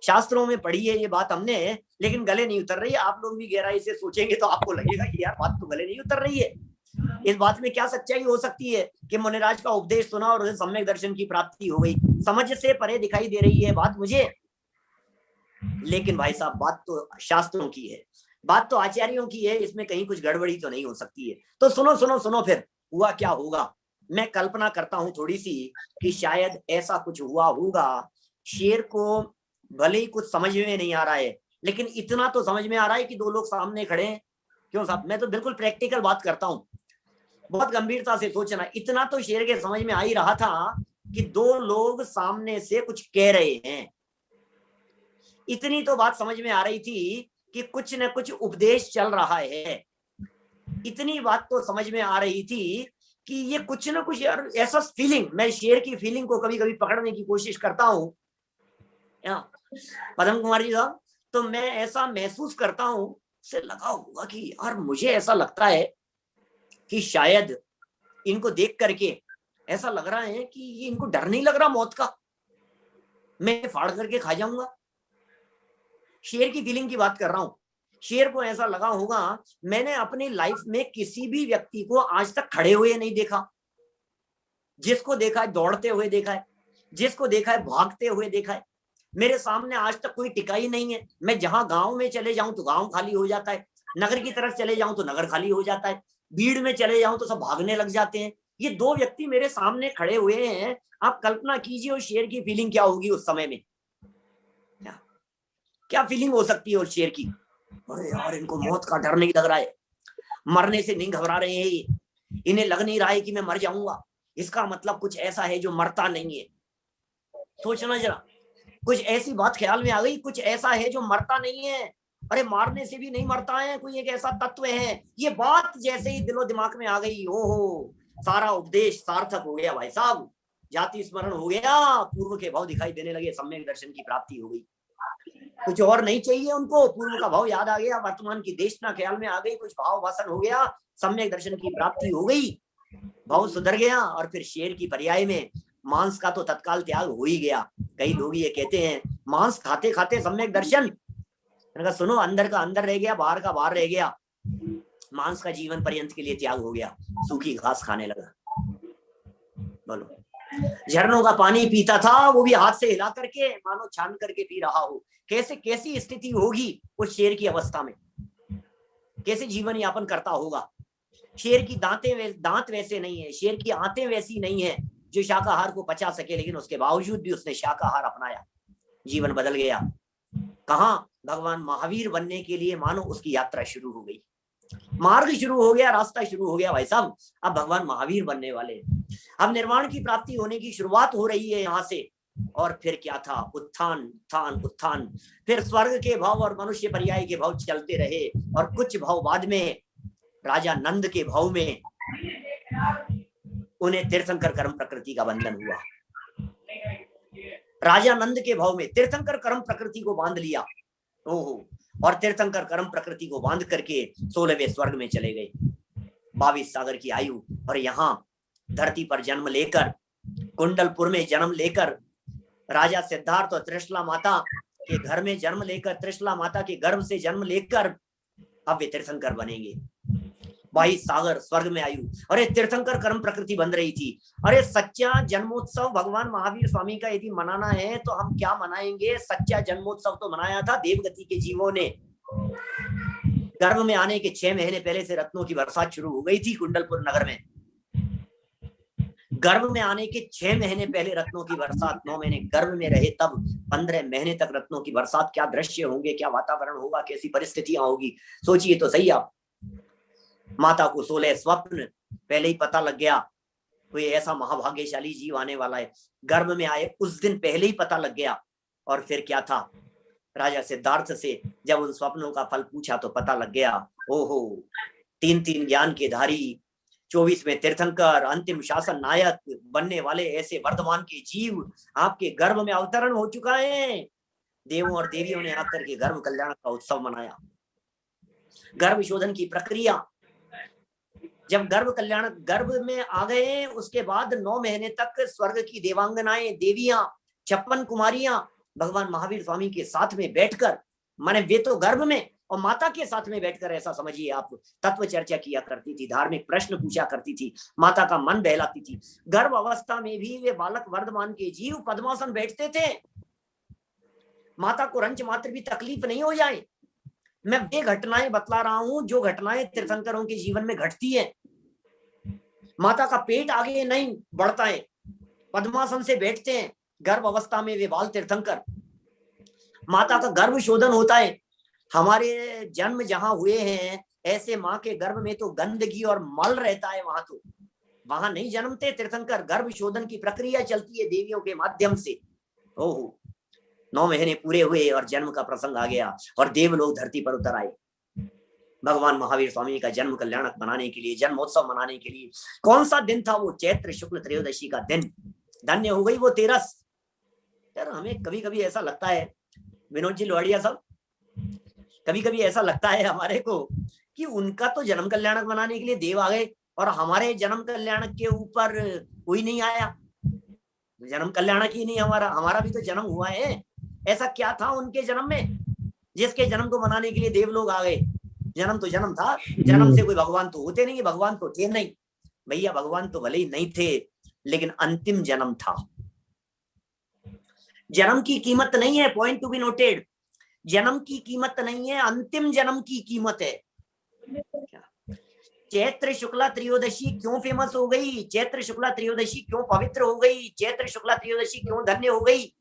शास्त्रों में पढ़ी है ये बात हमने, लेकिन गले नहीं उतर रही है। आप लोग भी गहराई से सोचेंगे तो आपको लगेगा कि यार बात तो गले नहीं उतर रही है। इस बात में क्या सच्चाई हो सकती है कि मुनिराज का उपदेश सुना और उसे सम्यक दर्शन की प्राप्ति हो गई? समझ से परे दिखाई दे रही है बात मुझे, लेकिन भाई साहब बात तो शास्त्रों की है, बात तो आचार्यों की है, इसमें कहीं कुछ गड़बड़ी तो नहीं हो सकती है। तो सुनो सुनो सुनो, फिर हुआ क्या होगा? मैं कल्पना करता हूं थोड़ी सी कि शायद ऐसा कुछ हुआ होगा। शेर को भले ही कुछ समझ में नहीं आ रहा है, लेकिन इतना तो समझ में आ रहा है कि दो लोग सामने खड़े हैं। क्यों साहब, मैं तो बिल्कुल प्रैक्टिकल बात करता हूँ, बहुत गंभीरता से सोचना। इतना तो शेर के समझ में आ ही रहा था कि दो लोग सामने से कुछ कह रहे हैं। इतनी तो बात समझ में आ रही थी कि कुछ न कुछ उपदेश चल रहा है। इतनी बात तो समझ में आ रही थी कि ये कुछ ना कुछ यार ऐसा फीलिंग, मैं शेर की फीलिंग को कभी कभी पकड़ने की कोशिश करता हूँ पदम कुमार जी साहब, तो मैं ऐसा महसूस करता हूँ, से लगा होगा कि यार मुझे ऐसा लगता है कि शायद इनको देख करके ऐसा लग रहा है कि ये इनको डर नहीं लग रहा मौत का, मैं फाड़ करके खा जाऊंगा। शेर की फीलिंग की बात कर रहा हूं। शेर को ऐसा लगा होगा, मैंने अपनी लाइफ में किसी भी व्यक्ति को आज तक खड़े हुए नहीं देखा, जिसको देखा है दौड़ते हुए देखा है, जिसको देखा है भागते हुए देखा है, मेरे सामने आज तक कोई टिका ही नहीं है। मैं जहां गांव में चले जाऊं तो गांव खाली हो जाता है, नगर की तरफ चले जाऊं तो नगर खाली हो जाता है, भीड़ में चले जाऊं तो सब भागने लग जाते हैं। ये दो व्यक्ति मेरे सामने खड़े हुए हैं, आप कल्पना कीजिए उस शेर की फीलिंग क्या होगी उस समय में, क्या फीलिंग हो सकती है उस शेर की। अरे यार इनको मौत का डर नहीं लग रहा है, मरने से नहीं घबरा रहे हैं ये, इन्हें लग नहीं रहा है कि मैं मर जाऊंगा, इसका मतलब कुछ ऐसा है जो मरता नहीं है। सोचना जरा, कुछ ऐसी बात ख्याल में आ गई, कुछ ऐसा है जो मरता नहीं है, अरे मारने से भी नहीं मरता है, कोई एक ऐसा तत्व है। ये बात जैसे ही दिलो दिमाग में आ गई, ओहो सारा उपदेश सार्थक हो गया भाई साहब, जाति स्मरण हो गया, पूर्व के भाव दिखाई देने लगे, सम्यक दर्शन की प्राप्ति हो गई। कुछ और नहीं चाहिए उनको, पूर्व का भाव याद आ गया, वर्तमान की देशना ख्याल में आ गई, कुछ भाव वासन हो गया, सम्यक दर्शन की प्राप्ति हो गई, भाव सुधर गया। और फिर शेर की पर्याय में मांस का तो तत्काल त्याग हो ही गया। कई लोग ये कहते हैं मांस खाते खाते सम्यक दर्शन, सुनो अंदर का अंदर रह गया, बाहर का बाहर रह गया, मांस का जीवन पर्यंत के लिए त्याग हो गया, सूखी घास खाने लगा। बोलो, झरनों का पानी पीता था वो भी हाथ से हिला करके, मानो छान करके पी रहा हो। कैसे कैसी स्थिति होगी उस शेर की अवस्था में, कैसे जीवन यापन करता होगा। शेर की दांत वैसे नहीं है, शेर की आंतें वैसी नहीं है जो शाकाहार को पचा सके, लेकिन उसके बावजूद भी उसने शाकाहार अपनाया, जीवन बदल गया। कहां, भगवान महावीर बनने के लिए मानो उसकी यात्रा शुरू हो गई, मार्ग शुरू हो गया, रास्ता शुरू हो गया भाई साहब। अब भगवान महावीर बनने वाले, अब निर्वाण की प्राप्ति होने की शुरुआत हो रही है यहाँ से। और फिर क्या था, उत्थान उत्थान उत्थान, फिर स्वर्ग के भाव और मनुष्य पर्याय के भाव चलते रहे, और कुछ भाव बाद में राजा नंद के भाव में उन्हें तीर्थंकर कर्म प्रकृति का बंधन हुआ। राजा नंद के भाव में तीर्थंकर कर्म प्रकृति को बांध लिया, ओहो, और तीर्थंकर कर्म प्रकृति को बांध करके 16वें स्वर्ग में चले गए, 22 सागर की आयु, और यहाँ धरती पर जन्म लेकर, कुंडलपुर में जन्म लेकर, राजा सिद्धार्थ और त्रिशला माता के घर में जन्म लेकर, त्रिशला माता के गर्भ से जन्म लेकर अब वे तीर्थंकर बनेंगे। 22 सागर स्वर्ग में आयु, अरे तीर्थंकर कर्म प्रकृति बन रही थी। अरे सच्चा जन्मोत्सव भगवान महावीर स्वामी का यदि मनाना है तो हम क्या मनाएंगे, सच्चा जन्मोत्सव तो मनाया था देवगति के जीवों ने। गर्भ में आने के 6 महीने पहले से रत्नों की बरसात शुरू हो गई थी कुंडलपुर नगर में। गर्भ में आने के 6 महीने पहले रत्नों की बरसात, 9 महीने गर्भ में रहे तब 15 महीने तक रत्नों की बरसात। क्या दृश्य होंगे, क्या वातावरण होगा, कैसी परिस्थितियां होगी, सोचिए तो सही आप। माता को 16 स्वप्न पहले ही पता लग गया, कोई ऐसा महाभाग्यशाली जीव आने वाला है, गर्भ में आए उस दिन पहले ही पता लग गया। और फिर क्या था, राजा सिद्धार्थ से जब उन स्वप्नों का फल पूछा तो पता लग गया, ओहो 3 ज्ञान के धारी, 24वें तीर्थंकर, अंतिम शासन नायक बनने वाले ऐसे वर्धमान के जीव आपके गर्भ में अवतरण हो चुका है। देवों और देवियों ने आकर के गर्भ कल्याण का उत्सव मनाया। गर्भ शोधन की प्रक्रिया, जब गर्भ में आ गए उसके बाद 9 महीने तक स्वर्ग की देवांगनाएं, देवियां, 56 कुमारियां भगवान महावीर स्वामी के साथ में बैठकर, माने वे तो गर्भ में और माता के साथ में बैठकर, ऐसा समझिए आप, तत्व चर्चा किया करती थी, धार्मिक प्रश्न पूछा करती थी, माता का मन बहलाती थी। गर्भ अवस्था में भी वे बालक वर्धमान के जीव पद्मासन बैठते थे, माता को रंच मात्र भी तकलीफ नहीं हो जाए। मैं वे घटनाएं बतला रहा हूं जो घटनाएं तीर्थंकरों के जीवन में घटती है। माता का पेट आगे नहीं बढ़ता है, पद्मासन से बैठते हैं गर्भ अवस्था में वे बाल तीर्थंकर। माता का गर्भ शोधन होता है। हमारे जन्म जहां हुए हैं ऐसे माँ के गर्भ में तो गंदगी और मल रहता है, वहां नहीं जन्मते तीर्थंकर। गर्भ शोधन की प्रक्रिया चलती है देवियों के माध्यम से। ओहो 9 महीने पूरे हुए और जन्म का प्रसंग आ गया और देवलोग धरती पर उतर आए। भगवान महावीर स्वामी का जन्म कल्याणक बनाने के लिए, जन्मोत्सव मनाने के लिए। कौन सा दिन था वो? चैत्र शुक्ल त्रयोदशी का दिन। धन्य हो गई वो तेरस। यार हमें कभी कभी ऐसा लगता है विनोद जी लोहाड़िया साहब, कभी कभी ऐसा लगता है हमारे को कि उनका तो जन्म कल्याणक बनाने के लिए देव आ गए और हमारे जन्म कल्याणक के ऊपर कोई नहीं आया। जन्म कल्याणक ही नहीं हमारा, हमारा भी तो जन्म हुआ है। ऐसा क्या था उनके जन्म में जिसके जन्म को मनाने के लिए देव लोग आ गए? जन्म तो जन्म था, जन्म से कोई भगवान तो होते नहीं, भगवान तो थे नहीं। भैया भगवान तो भले ही नहीं थे, लेकिन अंतिम जन्म था। जन्म की कीमत नहीं है, पॉइंट टू बी नोटेड। जन्म की कीमत नहीं है, अंतिम जन्म की कीमत है। चैत्र शुक्ला त्रयोदशी क्यों फेमस हो गई? चैत्र शुक्ला त्रयोदशी क्यों पवित्र हो गई? चैत्र शुक्ला त्रयोदशी क्यों धन्य हो गई?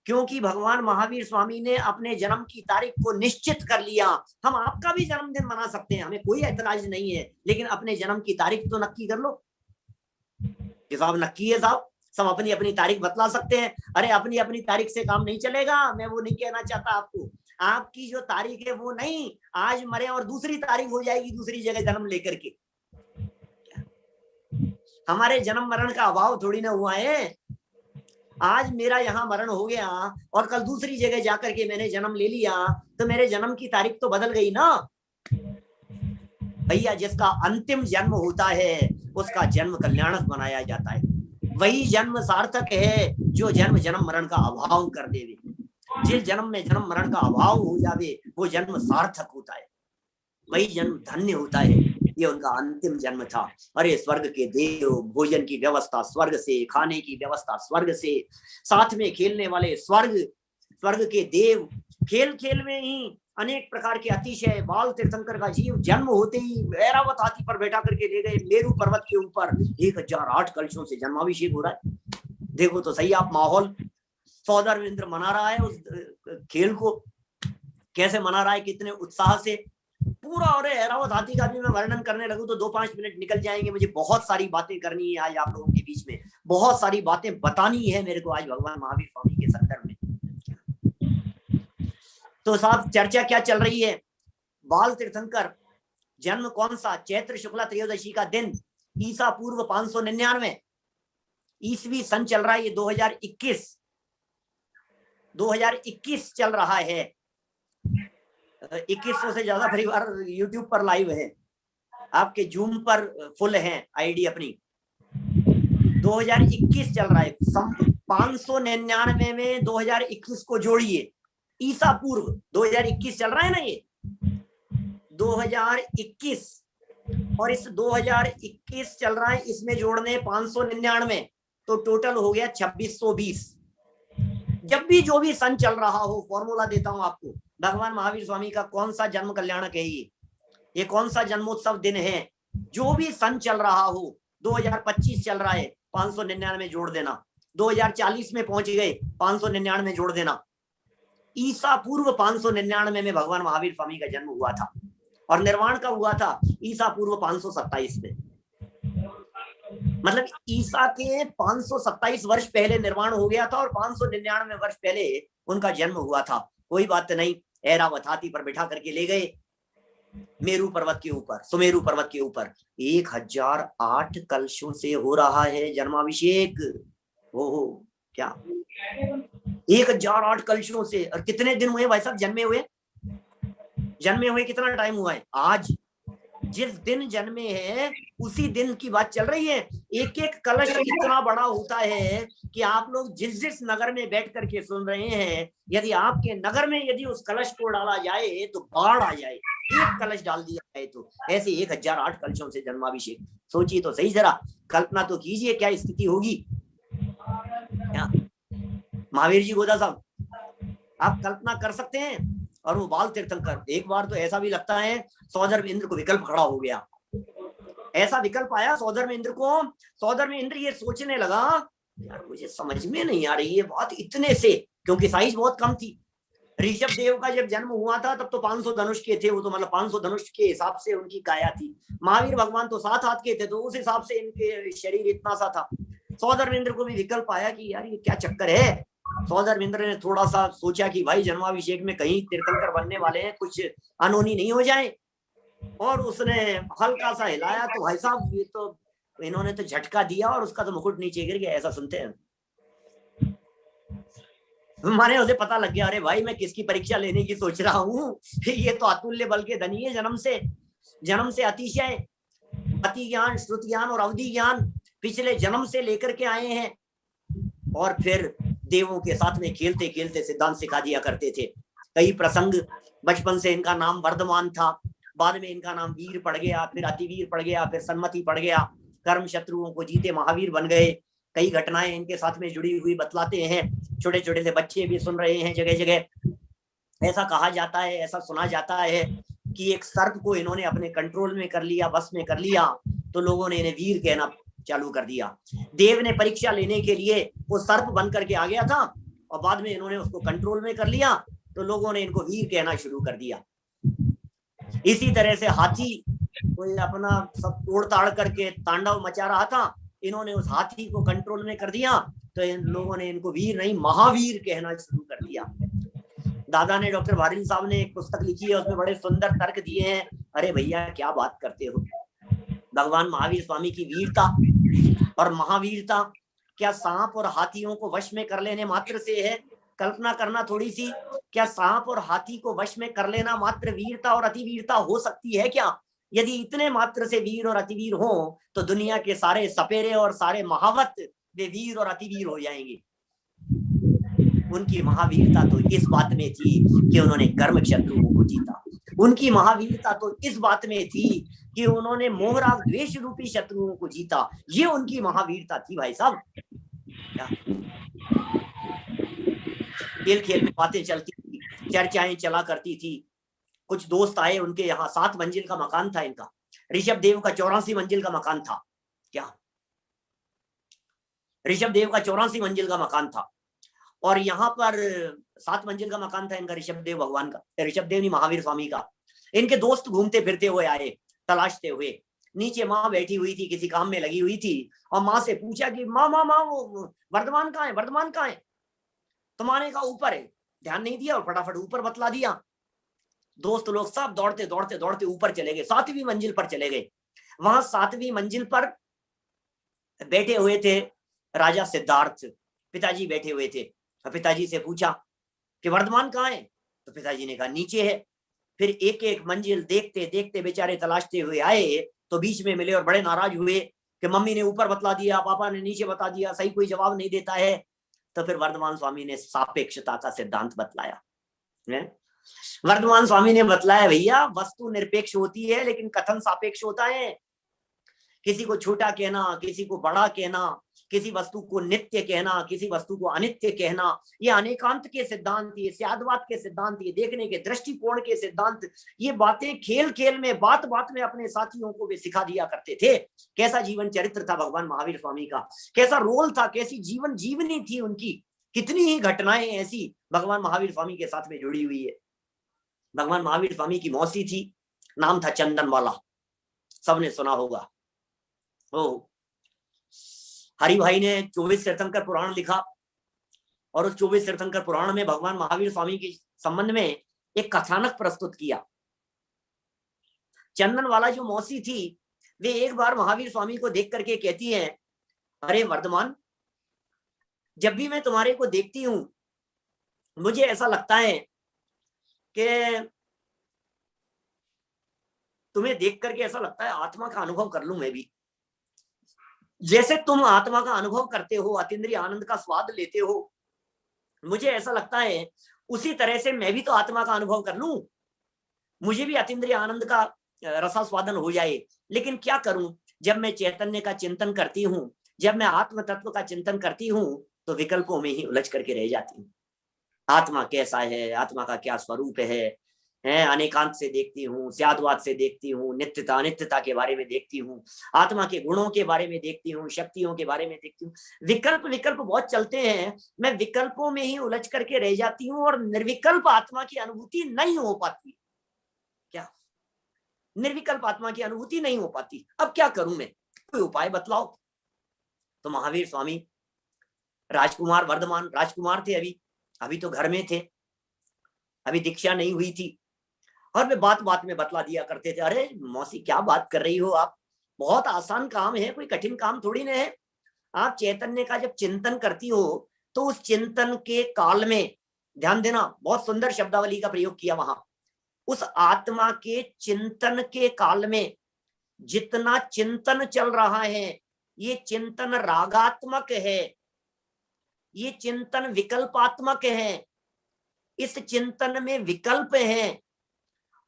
क्योंकि भगवान महावीर स्वामी ने अपने जन्म की तारीख को निश्चित कर लिया। हम आपका भी जन्मदिन मना सकते हैं, हमें कोई ऐतराज नहीं है, लेकिन अपने जन्म की तारीख तो नक्की कर लो। साहब नक्की है साहब, सब अपनी अपनी तारीख बतला सकते हैं। अरे अपनी अपनी तारीख से काम नहीं चलेगा, मैं वो नहीं कहना चाहता आपको। आपकी जो तारीख है वो नहीं, आज मरे और दूसरी तारीख हो जाएगी दूसरी जगह जन्म लेकर के। हमारे जन्म मरण का अभाव थोड़ी ना हुआ है। आज मेरा यहाँ मरण हो गया और कल दूसरी जगह जाकर के मैंने जन्म ले लिया, तो मेरे जन्म की तारीख तो बदल गई ना भैया। जिसका अंतिम जन्म होता है उसका जन्म कल्याणक बनाया जाता है। वही जन्म सार्थक है जो जन्म जन्म मरण का अभाव कर देवे। जिस जन्म में जन्म मरण का अभाव हो जावे वो जन्म सार्थक होता है, वही जन्म धन्य होता है। ये उनका अंतिम जन्म था। अरे स्वर्ग के देव, भोजन की व्यवस्था स्वर्ग से, खाने की व्यवस्था स्वर्ग से, साथ में खेलने वाले स्वर्ग के देव, खेल खेल में ही अनेक प्रकार के अतिशय। बाल तीर्थंकर का जीव जन्म होते ही ऐरावत हाथी पर बैठा करके ले गए मेरू पर्वत के ऊपर। 1008 कलशों से जन्माभिषेक हो रहा है। देखो तो सही आप माहौल। सौदर इंद्र मना रहा है उस खेल को, कैसे मना रहा है, कितने उत्साह से पूरा। और ऐरावत हाथी का भी मैं वर्णन करने लगूं तो 2-5 मिनट निकल जाएंगे। मुझे बहुत सारी बातें करनी है आज आप लोगों के बीच में, बहुत सारी बातें बतानी है मेरे को आज भगवान महावीर स्वामी के संदर्भ में। तो साहब चर्चा क्या चल रही है? बाल तीर्थंकर जन्म कौन सा? चैत्र शुक्ला त्रयोदशी का दिन, ईसा पूर्व 599 ईस्वी सन चल रहा है। ये 2021 चल रहा है। 2100 से ज्यादा परिवार यूट्यूब पर लाइव है, आपके जूम पर फुल है आईडी अपनी। 2021 चल रहा है। 599 में 2021 को जोड़िए, ईसा पूर्व 2021 चल रहा है ना, ये 2021 और इस 2021 चल रहा है, इसमें जोड़ने 599 तो टोटल हो गया 2620। जब भी जो भी सन चल रहा हो, फॉर्मूला देता हूं आपको। भगवान महावीर स्वामी का कौन सा जन्म कल्याणक है? ये कौन सा जन्मोत्सव दिन है? जो भी सन चल रहा हो, 2025 चल रहा है, 599 जोड़ देना। 2040 में पहुंच गए, 599 जोड़ देना। ईसा पूर्व 599 में भगवान महावीर स्वामी का जन्म हुआ था और निर्वाण का हुआ था ईसा पूर्व 527 में। मतलब ईसा के 527 वर्ष पहले निर्वाण हो गया था और 599 वर्ष पहले उनका जन्म हुआ था। कोई बात नहीं, ऐरावत हाथी पर बिठा करके ले गए मेरू पर्वत के ऊपर, सुमेरु पर्वत के ऊपर। 1008 कलशों से हो रहा है जन्माभिषेक। ओहो क्या 1008 कलशों से। और कितने दिन हुए भाई साहब जन्मे हुए कितना टाइम हुआ है? आज जिस दिन जन्मे हैं उसी दिन की बात चल रही है। एक एक कलश इतना बड़ा होता है कि आप लोग जिस जिस नगर में बैठ करके सुन रहे हैं, यदि आपके नगर में यदि उस कलश को डाला जाए तो बाढ़ आ जाए। एक कलश डाल दिया जाए तो ऐसे 1008 कलशों से जन्माभिषेक। सोचिए तो सही, जरा कल्पना तो कीजिए क्या स्थिति होगी। महावीर जी गोदा साहब, आप कल्पना कर सकते हैं? और वो बाल तीर्थंकर, एक बार तो ऐसा भी लगता है सौदर में इंद्र को विकल्प खड़ा हो गया। ऐसा विकल्प आया सौदर में इंद्र को। सौदर में इंद्र ये सोचने लगा, यार मुझे समझ में नहीं आ रही है बात इतने से, क्योंकि साइज बहुत कम थी। ऋषभ देव का जब जन्म हुआ था तब तो 500 धनुष के थे, वो तो मतलब 500 धनुष के हिसाब से उनकी काया थी। महावीर भगवान तो 7 हाथ के थे, तो उस हिसाब से इनके शरीर इतना सा था। सौदर में इंद्र को भी विकल्प आया कि यार ये क्या चक्कर है। सौदर इंद्र ने थोड़ा सा सोचा कि भाई जन्माभिषेक में कहीं तीर्थंकर बनने वाले हैं, कुछ अनहोनी नहीं हो जाए। और उसने हल्का सा हिलाया तो भाई साहब ये तो इन्होंने तो झटका दिया और उसका तो मुकुट नीचे गिर गया। ऐसा सुनते हैं माने उसे पता लग गया, अरे भाई मैं किसकी परीक्षा लेने की सोच रहा हूँ, ये तो अतुल्य बल के धनी है, जन्म से अतिशय अति ज्ञान, श्रुति ज्ञान और अवधि ज्ञान पिछले जन्म से लेकर के आए हैं। और फिर देवों के साथ में खेलते खेलते सिद्धांत सिखा दिया करते थे। कई प्रसंग, बचपन से इनका नाम वर्धमान था, बाद में इनका नाम वीर पड़ गया, फिर अतिवीर पड़ गया, फिर सन्मति पड़ गया, कर्म शत्रुओं को जीते महावीर बन गए। कई घटनाएं इनके साथ में जुड़ी हुई बतलाते हैं, छोटे छोटे से बच्चे भी सुन रहे हैं जगह जगह। ऐसा कहा जाता है, ऐसा सुना जाता है कि एक सर्प को इन्होंने अपने कंट्रोल में कर लिया, बस में कर लिया, तो लोगों ने इन्हें वीर कहना चालू कर दिया। देव ने परीक्षा लेने के लिए वो सर्प बन करके आ गया था और बाद में इन्होंने उसको कंट्रोल में कर लिया तो लोगों ने इनको वीर कहना शुरू कर दिया। इसी तरह से हाथी कोई अपना सब तोड़ ताड़ करके तांडव मचा रहा था, इन्होंने उस हाथी को कंट्रोल में कर दिया तो इन लोगों ने इनको वीर नहीं महावीर कहना शुरू कर दिया। दादा ने, डॉक्टर भारिन साहब ने एक पुस्तक लिखी है, उसमें बड़े सुंदर तर्क दिए हैं। अरे भैया क्या बात करते हो, भगवान महावीर स्वामी की वीरता और महावीरता क्या सांप और हाथियों को वश में कर लेने मात्र से है? कल्पना करना थोड़ी सी, क्या सांप और हाथी को वश में कर लेना मात्र वीरता और अतिवीरता हो सकती है क्या? यदि इतने मात्र से वीर और अतिवीर हो तो दुनिया के सारे सपेरे और सारे महावत वे वीर और अतिवीर हो जाएंगे। उनकी महावीरता तो इस बात में थी कि उन्होंने कर्म शत्रुओं को जीता। उनकी महावीरता तो इस बात में थी कि उन्होंने मोहराग द्वेष रूपी शत्रुओं को जीता। ये उनकी महावीरता थी भाई साहब। खेल खेल में बातें चलती थी, चर्चाएं चला करती थी। कुछ दोस्त आए, उनके यहाँ 7 मंजिल का मकान था इनका, ऋषभ देव का 84 मंजिल का मकान था। क्या ऋषभ देव का 84 मंजिल का मकान था और यहाँ पर 7 मंजिल का मकान था इनका, ऋषभ देव भगवान का, ऋषभ देव नहीं महावीर स्वामी का। इनके दोस्त घूमते फिरते हुए आए, तलाशते हुए। नीचे माँ बैठी हुई थी, किसी काम में लगी हुई थी और माँ से पूछा कि माँ माँ माँ वो वर्धमान कहाँ है, वर्धमान कहाँ है? तो माँ ने कहा ऊपर है। ध्यान नहीं दिया और फटाफट ऊपर बतला दिया। दोस्त लोग सब दौड़ते दौड़ते दौड़ते ऊपर चले गए, 7वीं मंजिल पर चले गए। वहां 7वीं मंजिल पर बैठे हुए थे राजा सिद्धार्थ, पिताजी बैठे हुए थे। पिताजी से पूछा कि वर्धमान कहाँ है? तो पिताजी ने कहा नीचे है। फिर एक एक मंजिल देखते देखते बेचारे तलाशते हुए आए तो बीच में मिले और बड़े नाराज हुए कि मम्मी ने ऊपर बतला दिया, पापा ने नीचे बता दिया, सही कोई जवाब नहीं देता है। तो फिर वर्धमान स्वामी ने सापेक्षता का सिद्धांत बतलाया। वर्धमान स्वामी ने बतलाया भैया वस्तु निरपेक्ष होती है लेकिन कथन सापेक्ष होता है। किसी को छोटा कहना, किसी को बड़ा कहना, किसी वस्तु को नित्य कहना, किसी वस्तु को अनित्य कहना, ये अनेकांत के सिद्धांत, ये स्यादवाद के सिद्धांत, ये देखने के दृष्टिकोण के सिद्धांत, ये बातें खेल खेल में, बात बात में अपने साथियों को वे सिखा दिया करते थे। कैसा जीवन चरित्र था भगवान महावीर स्वामी का, कैसा रोल था, कैसी जीवन जीवनी थी उनकी। कितनी ही घटनाएं ऐसी भगवान महावीर स्वामी के साथ में जुड़ी हुई है। भगवान महावीर स्वामी की मौसी थी, नाम था चंदनवाला, सबने सुना होगा। हरि भाई ने 24 तीर्थंकर पुराण लिखा और उस 24 तीर्थंकर पुराण में भगवान महावीर स्वामी के संबंध में एक कथानक प्रस्तुत किया। चंदनवाला जो मौसी थी वे एक बार महावीर स्वामी को देख करके कहती हैं, अरे वर्धमान, जब भी मैं तुम्हारे को देखती हूं मुझे ऐसा लगता है कि तुम्हें देख करके ऐसा लगता है आत्मा का अनुभव कर लूं मैं भी। जैसे तुम आत्मा का अनुभव करते हो, अतीन्द्रिय आनंद का स्वाद लेते हो, मुझे ऐसा लगता है उसी तरह से मैं भी तो आत्मा का अनुभव कर लूं, मुझे भी अतीन्द्रिय आनंद का रसास्वादन हो जाए। लेकिन क्या करूं, जब मैं चैतन्य का चिंतन करती हूं, जब मैं आत्म तत्व का चिंतन करती हूं तो विकल्पों में ही उलझ करके रह जाती हूँ। आत्मा कैसा है, आत्मा का क्या स्वरूप है, अनेकांत से देखती हूँ, स्यादवाद से देखती हूँ, नित्यता अनित्यता के बारे में देखती हूँ, आत्मा के गुणों के बारे में देखती हूँ, शक्तियों के बारे में देखती हूँ। विकल्प बहुत चलते हैं, मैं विकल्पों में ही उलझ करके रह जाती हूँ और निर्विकल्प आत्मा की अनुभूति नहीं हो पाती। क्या निर्विकल्प आत्मा की अनुभूति नहीं हो पाती? अब क्या करूं मैं, कोई उपाय बतलाओ। तो महावीर स्वामी राजकुमार, वर्धमान राजकुमार थे, अभी तो घर में थे, अभी दीक्षा नहीं हुई थी। और वे बात बात में बतला दिया करते थे, अरे मौसी क्या बात कर रही हो आप, बहुत आसान काम है, कोई कठिन काम थोड़ी ना है। आप चैतन्य का जब चिंतन करती हो तो उस चिंतन के काल में, ध्यान देना बहुत सुंदर शब्दावली का प्रयोग किया वहां, उस आत्मा के चिंतन के काल में जितना चिंतन चल रहा है, ये चिंतन रागात्मक है, ये चिंतन विकल्पात्मक है, इस चिंतन में विकल्प है,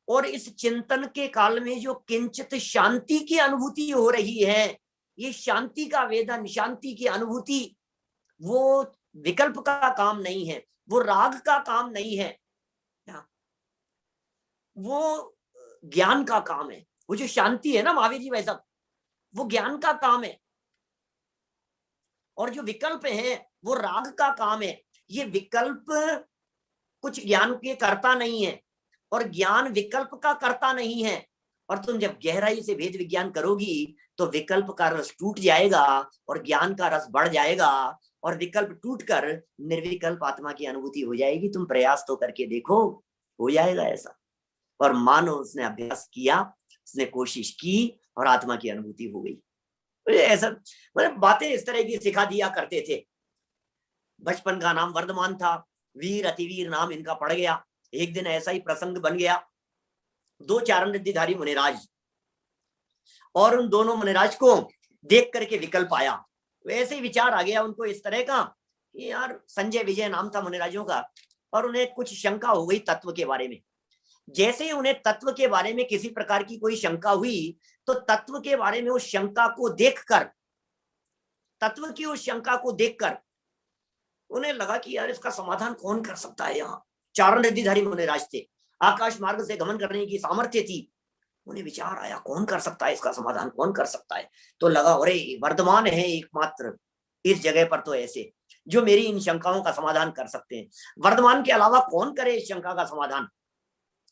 और इस चिंतन के काल में जो किंचित शांति की अनुभूति हो रही है, ये शांति का वेदन, शांति की अनुभूति, वो विकल्प का काम नहीं है, वो राग का काम नहीं है, वो ज्ञान का काम है। वो जो शांति है ना महावीर जी भाई साहब, वो ज्ञान का काम है, और जो विकल्प है वो राग का काम है। ये विकल्प कुछ ज्ञान के करता नहीं है और ज्ञान विकल्प का करता नहीं है। और तुम जब गहराई से वेद विज्ञान करोगी तो विकल्प का रस टूट जाएगा और ज्ञान का रस बढ़ जाएगा, और विकल्प टूटकर निर्विकल्प आत्मा की अनुभूति हो जाएगी। तुम प्रयास तो करके देखो, हो जाएगा ऐसा। और मानो उसने अभ्यास किया, उसने कोशिश की और आत्मा की अनुभूति हो गई। ऐसा मतलब बातें इस तरह की सिखा दिया करते थे। बचपन का नाम वर्धमान था, वीर अतिवीर नाम इनका पड़ गया। एक दिन ऐसा ही प्रसंग बन गया, दो चारण रिद्धिधारी मुनिराज, और उन दोनों मुनिराज को देख करके विकल्प आया। वैसे ही विचार आ गया उनको इस तरह का कि यार, संजय विजय नाम था मुनिराजों का, और उन्हें कुछ शंका हो गई तत्व के बारे में। जैसे ही उन्हें तत्व के बारे में किसी प्रकार की कोई शंका हुई तो तत्व के बारे में उस शंका को देखकर, तत्व की उस शंका को देखकर उन्हें लगा कि यार इसका समाधान कौन कर सकता है। यहाँ चारण रिद्धिधारी मुनिराज थे, आकाश मार्ग से गमन करने की सामर्थ्य थी। उन्हें विचार आया कौन कर सकता है इसका समाधान, कौन कर सकता है। तो लगा अरे वर्धमान है एकमात्र इस जगह पर तो ऐसे जो मेरी इन शंकाओं का समाधान कर सकते हैं। वर्धमान के अलावा कौन करे इस शंका का समाधान।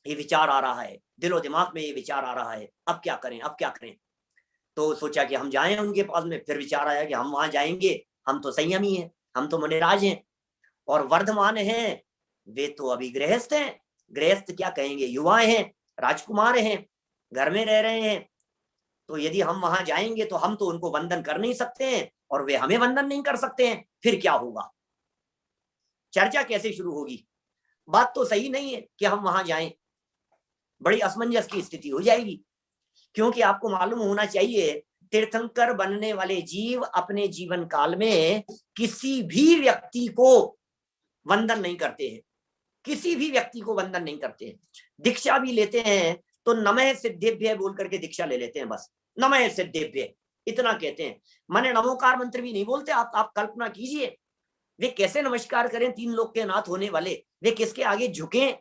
ये विचार आ रहा है, दिलो दिमाग में ये विचार आ रहा है, अब क्या करें, अब क्या करें। तो सोचा कि हम जाएं उनके पास में। फिर विचार आया कि हम वहां जाएंगे, हम तो संयमी हैं, हम तो मुनिराज हैं, और वर्धमान हैं वे तो अभी गृहस्थ हैं। गृहस्थ क्या कहेंगे, युवा हैं, राजकुमार हैं, घर में रह रहे हैं। तो यदि हम वहां जाएंगे तो हम तो उनको वंदन कर नहीं सकते हैं और वे हमें वंदन नहीं कर सकते हैं। फिर क्या होगा, चर्चा कैसे शुरू होगी। बात तो सही नहीं है कि हम वहां जाएं, बड़ी असमंजस की स्थिति हो जाएगी। क्योंकि आपको मालूम होना चाहिए, तीर्थंकर बनने वाले जीव अपने जीवन काल में किसी भी व्यक्ति को वंदन नहीं करते हैं, किसी भी व्यक्ति को वंदन नहीं करते हैं। दीक्षा भी लेते हैं तो नमः सिद्धेभ्य बोल करके दीक्षा ले लेते हैं, बस नमः सिद्धेभ्य इतना कहते हैं। माने नमोकार मंत्र भी नहीं बोलते। आप कल्पना कीजिए वे कैसे नमस्कार करें, तीन लोक के नाथ होने वाले, वे किसके आगे झुकें।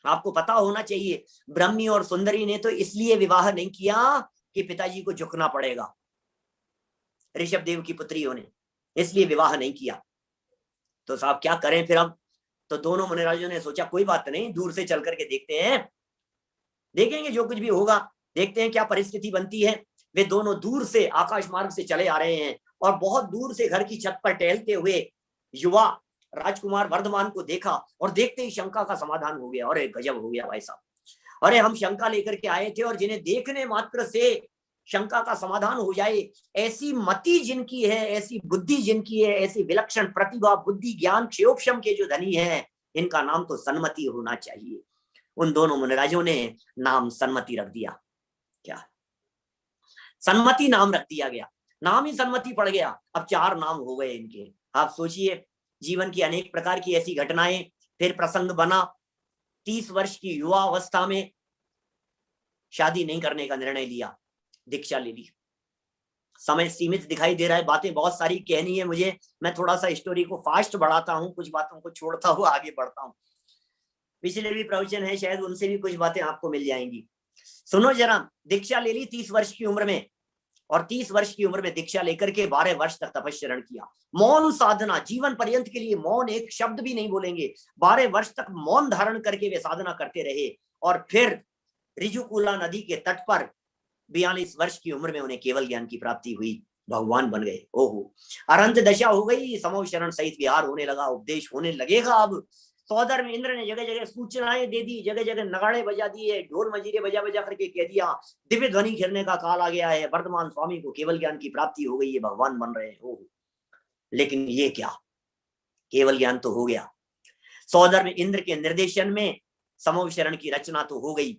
आपको पता होना चाहिए, ब्रह्मी और सुंदरी ने तो इसलिए विवाह नहीं किया कि पिताजी को झुकना पड़ेगा। ऋषभ देव की पुत्रियों ने इसलिए विवाह नहीं किया। तो साहब क्या करें फिर अब। तो दोनों मुनिराजों ने सोचा कोई बात नहीं, दूर से चल करके देखते हैं, देखेंगे जो कुछ भी होगा, देखते हैं क्या परिस्थिति बनती है। वे दोनों दूर से आकाश मार्ग से चले आ रहे हैं और बहुत दूर से घर की छत पर टहलते हुए युवा राजकुमार वर्धमान को देखा और देखते ही शंका का समाधान हो गया। अरे गजब हो गया भाई साहब, अरे हम शंका लेकर के आए थे और जिन्हें देखने मात्र से शंका का समाधान हो जाए, ऐसी मति जिनकी है, ऐसी बुद्धि जिनकी है, ऐसी विलक्षण प्रतिभा बुद्धि ज्ञान क्षयोक्षम के जो धनी हैं, इनका नाम तो सन्मति होना चाहिए। उन दोनों मुनिराजों ने नाम सन्मति रख दिया। क्या सन्मति नाम रख दिया गया, नाम ही सन्मति पड़ गया। अब 4 नाम हो गए इनके। आप सोचिए, जीवन की अनेक प्रकार की ऐसी घटनाएं। फिर प्रसंग बना, 30 वर्ष की युवा अवस्था में शादी नहीं करने का निर्णय लिया, दीक्षा ले ली। समय सीमित दिखाई दे रहा है, बातें बहुत सारी कहनी है मुझे, मैं थोड़ा सा स्टोरी को फास्ट बढ़ाता हूँ, कुछ बातों को छोड़ता हुआ आगे बढ़ता हूँ। पिछले भी प्रवचन है, शायद उनसे भी कुछ बातें आपको मिल जाएंगी। सुनो जरा, दीक्षा ले ली 30 वर्ष की उम्र में, और 30 वर्ष की उम्र में दीक्षा लेकर के 12 वर्ष तक तपस्या किया। मौन साधना, जीवन पर्यंत के लिए मौन, एक शब्द भी नहीं बोलेंगे। 12 वर्ष तक मौन धारण करके वे साधना करते रहे। और फिर ऋजुकूला नदी के तट पर 42 वर्ष की उम्र में उन्हें केवल ज्ञान की प्राप्ति हुई, भगवान बन गए। ओहो, अनंत दशा हो गई, समो शरण सहित विहार होने लगा, उपदेश होने लगेगा। अब सौदर में इंद्र ने जगह जगह सूचनाएं दे दी, जगह जगह नगाड़े बजा दिए, ढोल मजीरे बजा बजा करके कह दिया दिव्य ध्वनि खेलने का काल आ गया है, वर्तमान स्वामी को केवल ज्ञान की प्राप्ति हो गई है, भगवान बन रहे हैं। लेकिन ये क्या, केवल ज्ञान तो हो गया, सौदर में इंद्र के निर्देशन में समोविशरण की रचना तो हो गई।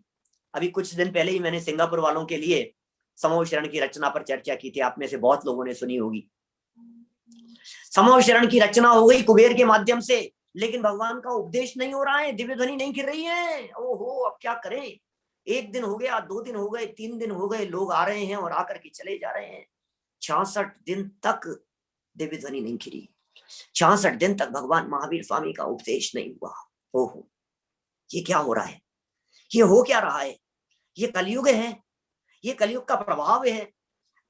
अभी कुछ दिन पहले ही मैंने सिंगापुर वालों के लिए समोविशरण की रचना पर चर्चा की थी, आप में से बहुत लोगों ने सुनी होगी। समोविशरण की रचना हो गई कुबेर के माध्यम से, लेकिन भगवान का उपदेश नहीं हो रहा है, दिव्य ध्वनि नहीं गिर रही है। ओहो, अब क्या करें? 1 दिन हो गया, 2 दिन हो गए, 3 दिन हो गए, लोग आ रहे हैं और आकर के चले जा रहे हैं। 66 दिन तक दिव्य ध्वनि नहीं गिरी, 66 दिन तक भगवान महावीर स्वामी का उपदेश नहीं हुआ। ओहो, ये क्या हो रहा है? ये हो क्या रहा है? ये कलयुग है, ये कलयुग का प्रभाव है।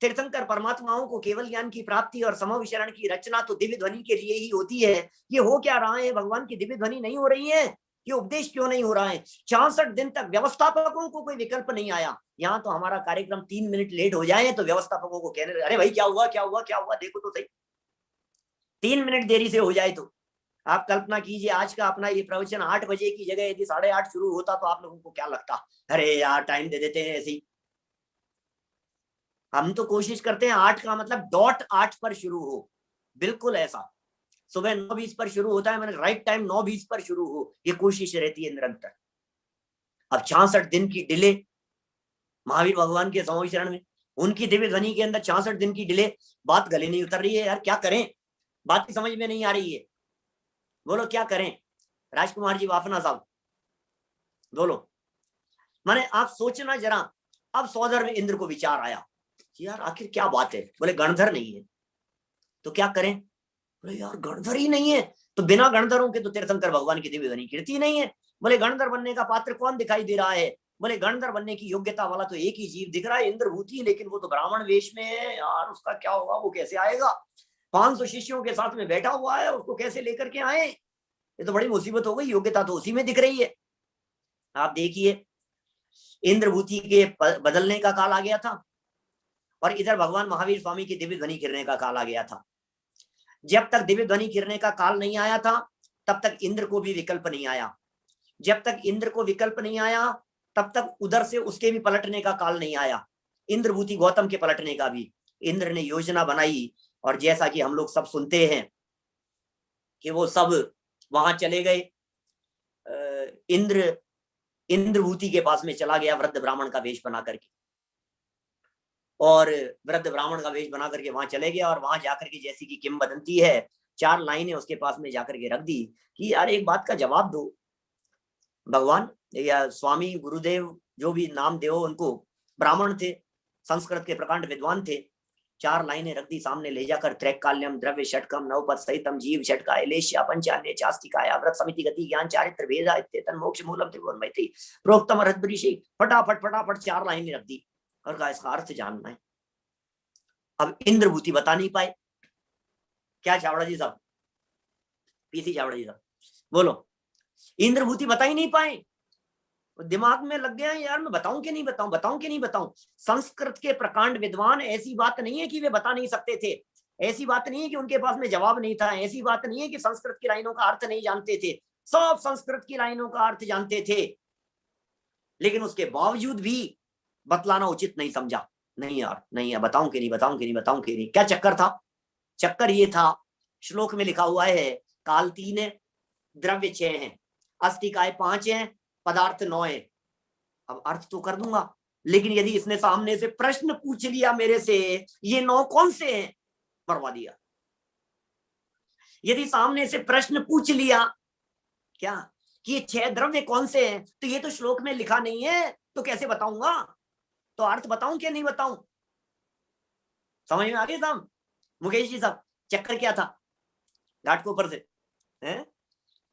तीर्थंकर परमात्माओं को केवल ज्ञान की प्राप्ति और समविचरण की रचना तो दिव्य ध्वनि के लिए ही होती है। ये हो क्या रहा है? भगवान की दिव्य ध्वनि नहीं हो रही है, ये उपदेश क्यों नहीं हो रहा है? 66 दिन तक व्यवस्थापकों को कोई विकल्प नहीं आया। यहाँ तो हमारा कार्यक्रम 3 मिनट लेट हो जाए तो व्यवस्थापकों को कहने, अरे भाई क्या हुआ क्या हुआ क्या हुआ, देखो तो सही। 3 मिनट देरी से हो जाए तो आप कल्पना कीजिए, आज का अपना ये प्रवचन 8 बजे की जगह यदि 8:30 शुरू होता तो आप लोगों को क्या लगता? अरे यार टाइम दे देते हैं ऐसे ही। हम तो कोशिश करते हैं 8 का मतलब डॉट 8 पर शुरू हो, बिल्कुल ऐसा। सुबह 9:20 पर शुरू होता है, मैंने राइट टाइम 9:20 पर शुरू हो, ये कोशिश रहती है निरंतर। अब 66 दिन की डिले महावीर भगवान के समविचरण में, उनकी दिव्य ध्वनि के अंदर 66 दिन की डिले, बात गले नहीं उतर रही है यार, क्या करें? बात की समझ में नहीं आ रही है, बोलो क्या करें? राजकुमार जी वाफना साहब बोलो। माने आप सोचना जरा, अब सौदर में इंद्र को विचार आया यार आखिर क्या बात है? बोले गणधर नहीं है तो क्या करें? बोले यार गणधर ही नहीं है तो बिना गणधरों के तो तीर्थंकर भगवान की दिव्य ध्वनि कीर्ति नहीं है। बोले गणधर बनने का पात्र कौन दिखाई दे रहा है? बोले गणधर बनने की योग्यता वाला तो एक ही जीव दिख रहा है, इंद्रभूति, लेकिन वो तो ब्राह्मण वेश में है यार, उसका क्या होगा? वो कैसे आएगा? 500 शिष्यों के साथ में बैठा हुआ है, उसको कैसे लेकर के आए? ये तो बड़ी मुसीबत हो गई, योग्यता तो उसी में दिख रही है। आप देखिए, इंद्रभूति के बदलने का काल आ गया था और इधर भगवान महावीर स्वामी की दिव्य ध्वनि गिरने का काल आ गया था। जब तक दिव्य ध्वनि गिरने का काल नहीं आया था तब तक इंद्र को भी विकल्प नहीं आया। जब तक इंद्र को विकल्प नहीं आया तब तक उधर से उसके भी पलटने का काल नहीं आया, इंद्रभूति गौतम के पलटने का भी। इंद्र ने योजना बनाई और जैसा कि हम लोग सब सुनते हैं कि वो सब वहां चले गए, इंद्र इंद्रभूति के पास में चला गया वृद्ध ब्राह्मण का वेश बना करके, और वृद्ध ब्राह्मण का वेश बना करके वहां चले गया और वहां जाकर के जैसी कि किंवदंती है 4 लाइनें उसके पास में जाकर के रख दी कि यार एक बात का जवाब दो। भगवान या स्वामी गुरुदेव जो भी नाम दे उनको, ब्राह्मण थे, संस्कृत के प्रकांड विद्वान थे, 4 लाइनें रख दी सामने ले जाकर, त्रैकाल्यम द्रव्य षटकम नवपद सहितम जीव षटका एलेश्या पंचान्य चास्तिकाया व्रत समिति गति ज्ञान चारित्र भेदा इत्येतन मोक्ष मूलम त्रिभुवन मैत्री प्रोक्तम अर्हद्बृषि, फटाफट फटाफट 4 लाइनें रख दी और कहा इसका अर्थ जानना है। अब इंद्रभूति बता नहीं पाए। क्या चावड़ा जी साहब, पीसी चावड़ा जी साहब बोलो, इंद्रभूति बता ही नहीं पाए। दिमाग में लग गया यार मैं बताऊं कि नहीं बताऊं, बताऊं कि नहीं बताऊं। संस्कृत के प्रकांड विद्वान, ऐसी बात नहीं है कि वे बता नहीं सकते थे, ऐसी बात नहीं है कि उनके पास में जवाब नहीं था, ऐसी बात नहीं है कि संस्कृत की लाइनों का अर्थ नहीं जानते थे, सब संस्कृत की लाइनों का अर्थ जानते थे, लेकिन उसके बावजूद भी बतलाना उचित नहीं समझा। नहीं यार नहीं है, बताऊं कि नहीं बताऊं कि नहीं बताऊं कि नहीं। क्या चक्कर था? चक्कर ये था, श्लोक में लिखा हुआ है काल 3 है, द्रव्य 6 है, अस्तिकाय 5 है, पदार्थ 9 है। अब अर्थ तो कर दूंगा, लेकिन यदि इसने सामने से प्रश्न पूछ लिया मेरे से ये 9 कौन से हैं, मरवा दिया। यदि सामने से प्रश्न पूछ लिया क्या कि ये 6 द्रव्य कौन से हैं, तो ये तो श्लोक में लिखा नहीं है, तो कैसे बताऊंगा? तो अर्थ बताऊं कि नहीं बताऊं? समझ में आ गया साहब? मुकेश जी साहब चक्कर क्या था घाटकोपर से? हैं?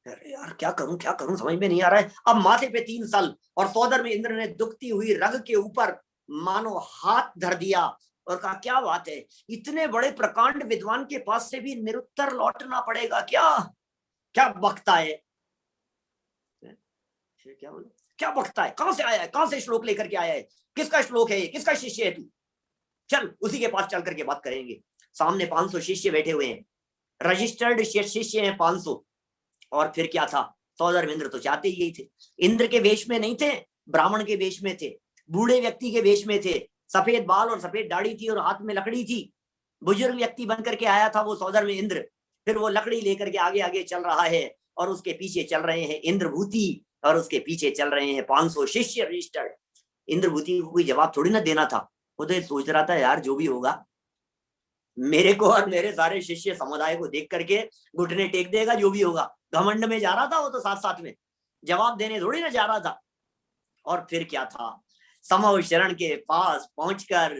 अरे यार क्या करूं समझ में नहीं आ रहा है। अब माथे पे 3 साल और सौदर में इंद्र ने दुखती हुई रग के ऊपर मानो हाथ धर दिया और कहा क्या बात है, इतने बड़े प्रकांड विद्वान के पास से भी निरुत्तर लौटना पड़ेगा क्या? क्या बकता है? क्या बोले? क्या बकता है? कहां से आया है? कहां से श्लोक लेकर के आया है? किसका श्लोक है? किसका शिष्य है तू? चल उसी के पास चल करके बात करेंगे। सामने 500 शिष्य बैठे हुए हैं, रजिस्टर्ड शिष्य हैं 500। और फिर क्या था, सौधर्म इंद्र तो चाहते ही यही थे। इंद्र के वेश में नहीं थे, ब्राह्मण के वेश में थे, बूढ़े व्यक्ति के वेश में थे, सफेद बाल और सफेद दाढ़ी थी और हाथ में लकड़ी थी। बुजुर्ग व्यक्ति बनकर के आया था वो सौधर्म इंद्र। फिर वो लकड़ी लेकर के आगे आगे चल रहा है और उसके पीछे चल रहे हैं इंद्रभूति और उसके पीछे चल रहे हैं 500 शिष्य रजिस्टर्ड। इंद्रभूति को कोई जवाब थोड़ी ना देना था। वो तो सोच रहा था यार जो भी होगा मेरे को और मेरे सारे शिष्य समुदाय को देख करके घुटने टेक देगा, जो भी होगा। घमंड में जा रहा था वो तो, साथ साथ में जवाब देने थोड़ी ना जा रहा था। और फिर क्या था, समव शरण के पास पहुंचकर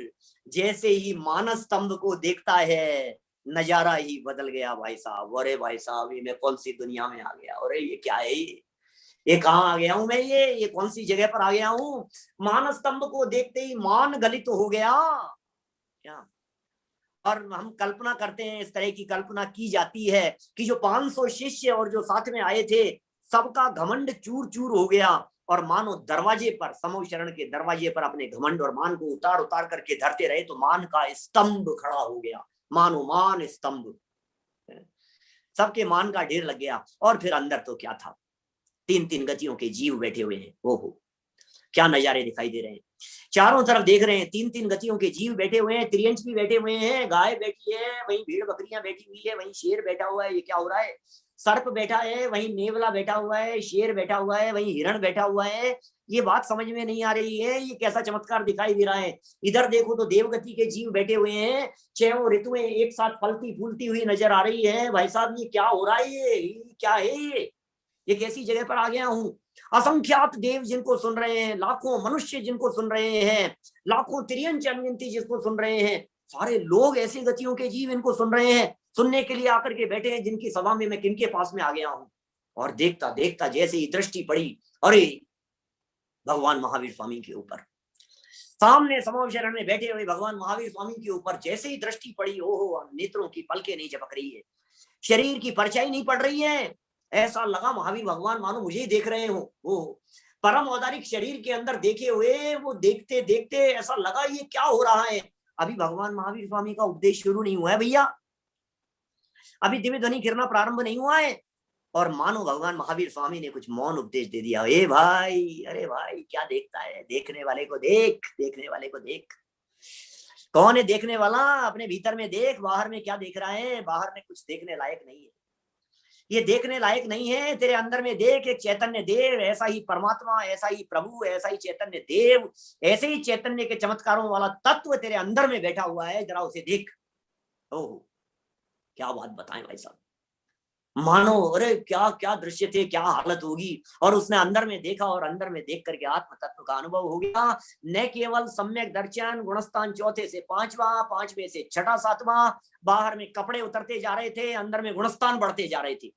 जैसे ही मानस स्तंभ को देखता है नजारा ही बदल गया भाई साहब। अरे भाई साहब ये मैं कौन सी दुनिया में आ गया, अरे ये क्या है, ये कहाँ आ गया हूं मैं, ये कौन सी जगह पर आ गया हूं। मानस स्तंभ को देखते ही मान गलित हो गया क्या। और हम कल्पना करते हैं, इस तरह की कल्पना की जाती है कि जो 500 शिष्य और जो साथ में आए थे सबका घमंड चूर चूर हो गया और मानो दरवाजे पर, समव शरण के दरवाजे पर अपने घमंड और मान को उतार उतार करके धरते रहे तो मान का स्तंभ खड़ा हो गया। मानो मान स्तंभ, सबके मान का ढेर लग गया। और फिर अंदर तो क्या था, 3-3 गतियों के जीव बैठे हुए हैं। ओहो क्या नजारे दिखाई दे रहे हैं, चारों तरफ देख रहे हैं 3-3 गतियों के जीव बैठे हुए हैं। त्रियंच भी बैठे हुए हैं, गाय बैठी है, वहीं भेड़ बकरियां बैठी हुई है, वहीं शेर बैठा हुआ है। ये क्या हो रहा है, सर्प बैठा है, वहीं नेवला बैठा हुआ है, शेर बैठा हुआ है, वहीं हिरण बैठा हुआ है। ये बात समझ में नहीं आ रही है, ये कैसा चमत्कार दिखाई दे रहा है। इधर देखो तो देवगति के जीव बैठे हुए हैं, 6 ऋतुएं एक साथ फलती फूलती हुई नजर आ रही है। भाई साहब ये क्या हो रहा है, ये क्या है, ये कैसी जगह पर आ गया हूं। असंख्यात देव जिनको सुन रहे हैं, लाखों मनुष्य जिनको सुन रहे हैं, लाखों त्रियंच अनगिनती जिसको सुन रहे हैं, सारे लोग ऐसी गतियों के जीव इनको सुन रहे हैं, सुनने के लिए आकर के बैठे हैं जिनकी सभा में मैं किनके पास में आ गया हूं। और देखता देखता जैसे ही दृष्टि पड़ी, अरे भगवान महावीर स्वामी के ऊपर, सामने समव शरण में बैठे हुए भगवान महावीर स्वामी के ऊपर जैसे ही दृष्टि पड़ी, ओहो नेत्रों की पलकें नहीं झपक रही है, शरीर की परछाई नहीं पड़ रही है। ऐसा लगा महावीर भगवान मानो मुझे ही देख रहे हो। वो परम औदारिक शरीर के अंदर देखे हुए वो देखते देखते ऐसा लगा ये क्या हो रहा है। अभी भगवान महावीर स्वामी का उपदेश शुरू नहीं हुआ है भैया, अभी दिव्य ध्वनि गिरना प्रारंभ नहीं हुआ है। और मानो भगवान महावीर स्वामी ने कुछ मौन उपदेश दे दिया। ए भाई, अरे भाई क्या देखता है, देखने वाले को देख, देखने वाले को देख। कौन है देखने वाला, अपने भीतर में देख, बाहर में क्या देख रहा है, बाहर में कुछ देखने लायक नहीं है, ये देखने लायक नहीं है। तेरे अंदर में देख, एक चैतन्य देव, ऐसा ही परमात्मा, ऐसा ही प्रभु, ऐसा ही चैतन्य देव, ऐसे ही चैतन्य के चमत्कारों वाला तत्व तेरे अंदर में बैठा हुआ है, जरा उसे देख। ओह क्या बात बताएं भाई साहब, मानो अरे क्या क्या दृश्य थे, क्या हालत होगी। और उसने अंदर में देखा और अंदर में देख करके आत्म तत्व का अनुभव हो गया। न केवल सम्यक दर्शन, गुणस्थान चौथे से 5वां, 5वें से 6ठा 7वां, बाहर में कपड़े उतरते जा रहे थे, अंदर में गुणस्थान बढ़ते जा रहे थे।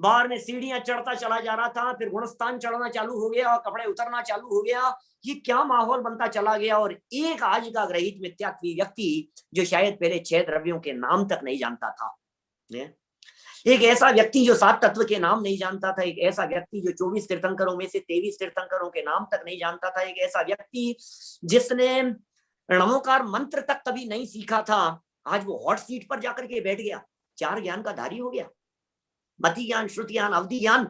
बाहर में सीढ़ियां चढ़ता चला जा रहा था, फिर गुणस्थान चढ़ना चालू हो गया और कपड़े उतरना चालू हो गया। ये क्या माहौल बनता चला गया। और एक आज का ग्रहित मिथ्यात्वी व्यक्ति जो शायद पहले 6 द्रव्यों के नाम तक नहीं जानता था, एक ऐसा व्यक्ति जो 7 तत्व के नाम नहीं जानता था, एक ऐसा व्यक्ति जो 24 तीर्थंकरों में से 23 तीर्थंकरों के नाम तक नहीं जानता था, एक ऐसा व्यक्ति जिसने नमोकार मंत्र तक कभी नहीं सीखा था, आज वो हॉट सीट पर जाकर के बैठ गया, 4 ज्ञान का धारी हो गया। मति ज्ञान, श्रुति ज्ञान, अवधि ज्ञान,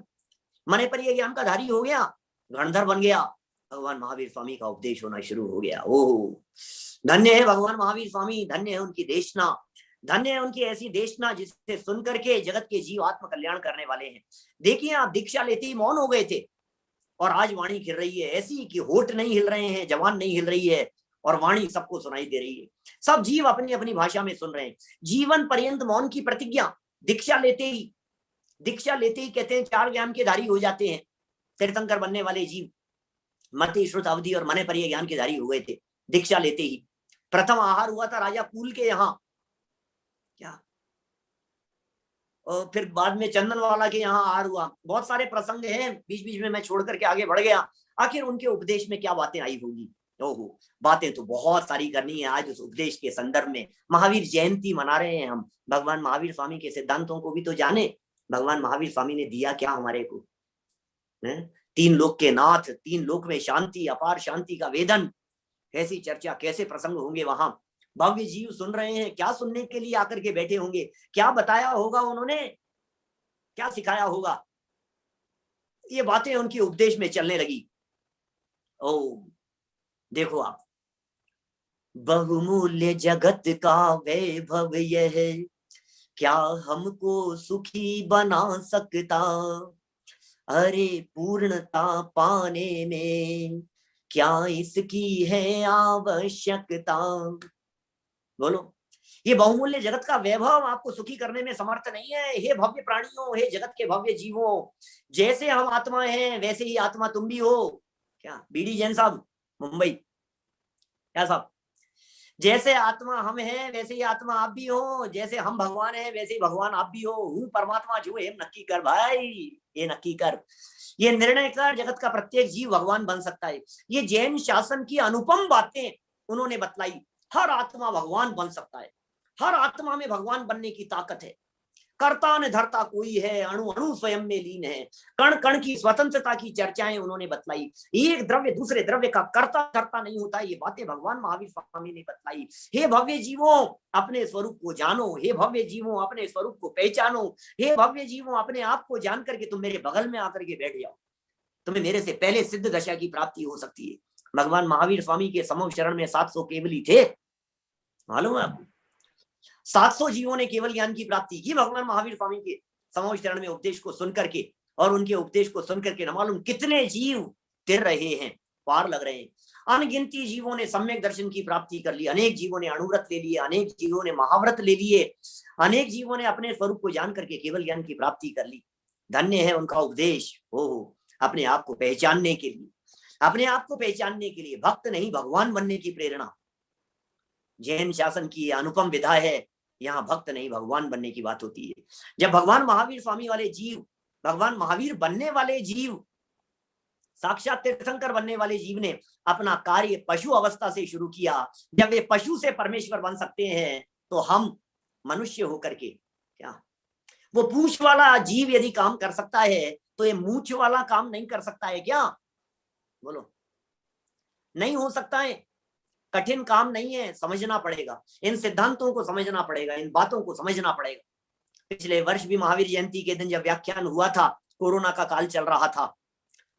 मने पर यह ज्ञान का धारी हो गया, गणधर बन गया। भगवान महावीर स्वामी का उपदेश होना शुरू हो गया। ओह धन्य है भगवान महावीर स्वामी, धन्य है उनकी देशना, धन्य है उनकी ऐसी देशना जिससे सुन करके जगत के जीव आत्म कल्याण करने वाले हैं। देखिए आप दीक्षा लेते ही मौन हो गए थे और आज वाणी खिल रही है ऐसी कि होठ नहीं हिल रहे हैं, जबान नहीं हिल रही है और वाणी सबको सुनाई दे रही है। सब जीव अपनी अपनी भाषा में सुन रहे हैं। जीवन पर्यंत मौन की प्रतिज्ञा, दीक्षा लेते ही कहते हैं 4 ज्ञान के धारी हो जाते हैं तीर्थंकर बनने वाले जीव। मति, श्रुत, अवधि और मने पर ये ज्ञान के धारी हो गए थे दीक्षा लेते ही। प्रथम आहार हुआ था राजा कुल के यहाँ, क्या, और फिर बाद में चंदन वाला के यहाँ आहार हुआ। बहुत सारे प्रसंग हैं, बीच बीच में मैं छोड़ करके आगे बढ़ गया। आखिर उनके उपदेश में क्या बातें आई होगी। ओहो बातें तो बहुत सारी करनी है। आज उस उपदेश के संदर्भ में महावीर जयंती मना रहे हैं हम। भगवान महावीर स्वामी के सिद्धांतों को भी तो जाने। भगवान महावीर स्वामी ने दिया क्या हमारे को, 3 लोक के नाथ, 3 लोक में शांति, अपार शांति का वेदन। कैसी चर्चा, कैसे प्रसंग होंगे वहां। भव्य जीव सुन रहे हैं, क्या सुनने के लिए आकर के बैठे होंगे, क्या बताया होगा उन्होंने, क्या सिखाया होगा। ये बातें उनकी उपदेश में चलने लगी। ओ देखो आप, बहुमूल्य जगत का वैभव यह क्या हमको सुखी बना सकता, अरे पूर्णता पाने में क्या इसकी है आवश्यकता। बोलो, ये बहुमूल्य जगत का वैभव आपको सुखी करने में समर्थ नहीं है। हे भव्य प्राणियों, हे जगत के भव्य जीवों, जैसे हम आत्मा हैं वैसे ही आत्मा तुम भी हो। क्या बीडी जैन साहब, मुंबई, क्या साहब, जैसे आत्मा हम हैं वैसे ही आत्मा आप भी हो, जैसे हम भगवान हैं वैसे ही भगवान आप भी हो। हूँ परमात्मा जो है, नक्की कर भाई, ये नक्की कर, ये निर्णय कर, जगत का प्रत्येक जीव भगवान बन सकता है। ये जैन शासन की अनुपम बातें उन्होंने बतलाई। हर आत्मा भगवान बन सकता है, हर आत्मा में भगवान बनने की ताकत है। कर्ता न धर्ता कोई है, अणु अणु स्वयं में लीन है। कण कण की स्वतंत्रता की चर्चाएं उन्होंने बतलाई। एक द्रव्य दूसरे द्रव्य का कर्ता धर्ता नहीं होता, ये बातें भगवान महावीर स्वामी ने बतलाई। हे भव्य जीवों, अपने स्वरूप को जानो। हे भव्य जीवों, अपने स्वरूप को पहचानो। हे भव्य जीवों, अपने आप को जान करके तुम मेरे बगल में आकर के बैठ जाओ, तुम्हें मेरे से पहले सिद्ध दशा की प्राप्ति हो सकती है। भगवान महावीर स्वामी के समूह शरण में 700 केवली थे, मालूम है आपको? 700 जीवों ने केवल ज्ञान की प्राप्ति की भगवान महावीर स्वामी के समूह शरण में उपदेश को सुन करके। और उनके उपदेश को सुन करके न मालूम कितने जीव तिर रहे हैं, पार लग रहे हैं। अनगिनती जीवों ने सम्यक दर्शन की प्राप्ति कर ली, अनेक जीवों ने अणुव्रत ले लिए, अनेक जीवों ने महाव्रत ले लिए, अनेक जीवों ने अपने स्वरूप को जान करके केवल ज्ञान की प्राप्ति कर ली। धन्य है उनका उपदेश। हो अपने आप को पहचानने के लिए, अपने आप को पहचानने के लिए, भक्त नहीं भगवान बनने की प्रेरणा जैन शासन की अनुपम विधा है। यहाँ भक्त नहीं भगवान बनने की बात होती है। जब भगवान महावीर स्वामी वाले जीव, भगवान महावीर बनने वाले जीव, साक्षात तीर्थंकर बनने वाले जीव ने अपना कार्य पशु अवस्था से शुरू किया। जब वे पशु से परमेश्वर बन सकते हैं तो हम मनुष्य होकर के क्या, वो पूंछ वाला जीव यदि काम कर सकता है तो ये मूंछ वाला काम नहीं कर सकता है क्या? बोलो, नहीं हो सकता है। कठिन काम नहीं है, समझना पड़ेगा, इन सिद्धांतों को समझना पड़ेगा, इन बातों को समझना पड़ेगा। पिछले वर्ष भी महावीर जयंती के दिन जब व्याख्यान हुआ था, कोरोना का काल चल रहा था,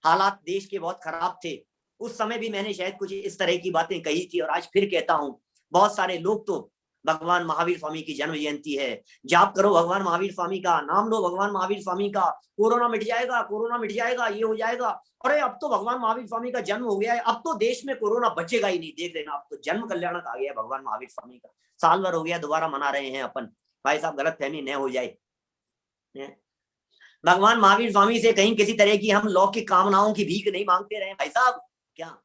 हालात देश के बहुत खराब थे। उस समय भी मैंने शायद कुछ इस तरह की बातें कही थी और आज फिर कहता हूं। बहुत सारे लोग तो भगवान महावीर स्वामी की जन्म जयंती है, जाप करो भगवान महावीर स्वामी का, नाम लो भगवान महावीर स्वामी का, कोरोना मिट जाएगा, कोरोना मिट जाएगा, ये हो जाएगा। अरे अब तो भगवान महावीर स्वामी का जन्म हो गया है, अब तो देश में कोरोना बचेगा ही नहीं, देख लेना, अब तो जन्म कल्याणक आ गया भगवान महावीर स्वामी का। साल भर हो गया, दोबारा मना रहे हैं अपन। भाई साहब, गलत फहमी न हो जाए। भगवान महावीर स्वामी से कहीं किसी तरह की हम लौकिक कामनाओं की भीख नहीं मांगते रहे भाई साहब। क्या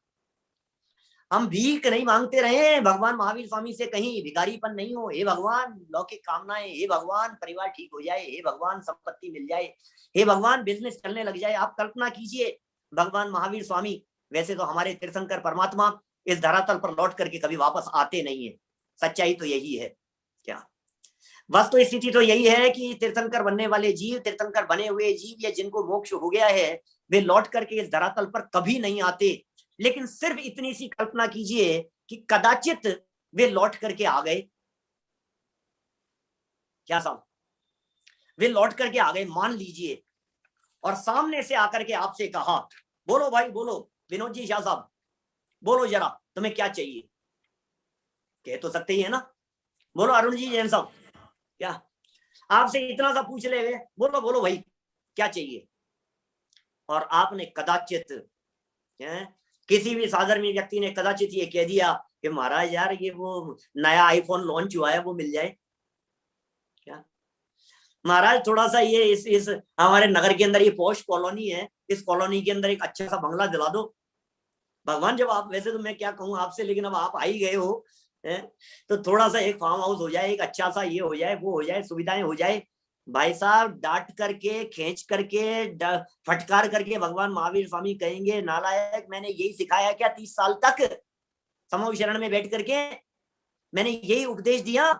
हम भीख नहीं मांगते रहे भगवान महावीर स्वामी से, कहीं भिखारीपन नहीं हो। हे भगवान लौकिक कामनाएं, हे भगवान परिवार ठीक हो जाए, हे भगवान संपत्ति मिल जाए, हे भगवान बिजनेस चलने लग जाए। आप कल्पना कीजिए, भगवान महावीर स्वामी, वैसे तो हमारे तीर्थंकर परमात्मा इस धरातल पर लौट करके कभी वापस आते नहीं है। सच्चाई तो यही है। क्या वास्तव स्थिति तो यही है कि तीर्थंकर बनने वाले जीव, तीर्थंकर बने हुए जीव या जिनको मोक्ष हो गया है, वे लौट करके इस धरातल पर कभी नहीं आते। लेकिन सिर्फ इतनी सी कल्पना कीजिए कि कदाचित वे लौट करके आ गए। क्या साहब, वे लौट करके आ गए मान लीजिए, और सामने से आकर के आपसे कहा, बोलो भाई बोलो, विनोद जी शाह साहब बोलो जरा, तुम्हें क्या चाहिए? कह तो सकते ही है ना। बोलो अरुण जी जैन साहब, क्या आपसे इतना सा पूछ ले, बोलो बोलो भाई क्या चाहिए? और आपने कदाचित, किसी भी साधारण व्यक्ति ने कदाचित ये कह दिया कि महाराज यार ये वो नया आईफोन लॉन्च हुआ है वो मिल जाए। क्या महाराज थोड़ा सा ये इस हमारे नगर के अंदर ये पॉश कॉलोनी है, इस कॉलोनी के अंदर एक अच्छा सा बंगला दिला दो। भगवान जब आप, वैसे तो मैं क्या कहूँ आपसे, लेकिन अब आप आ ही गए हो, तो थोड़ा सा एक फार्म हाउस हो जाए, एक अच्छा सा ये हो जाए, वो हो जाए, सुविधाएं हो जाए। भाई साहब डांट करके, खींच करके, फटकार करके भगवान महावीर स्वामी कहेंगे, नालायक मैंने यही सिखाया क्या 30 साल तक समूह शरण में बैठ करके? मैंने यही उपदेश दिया।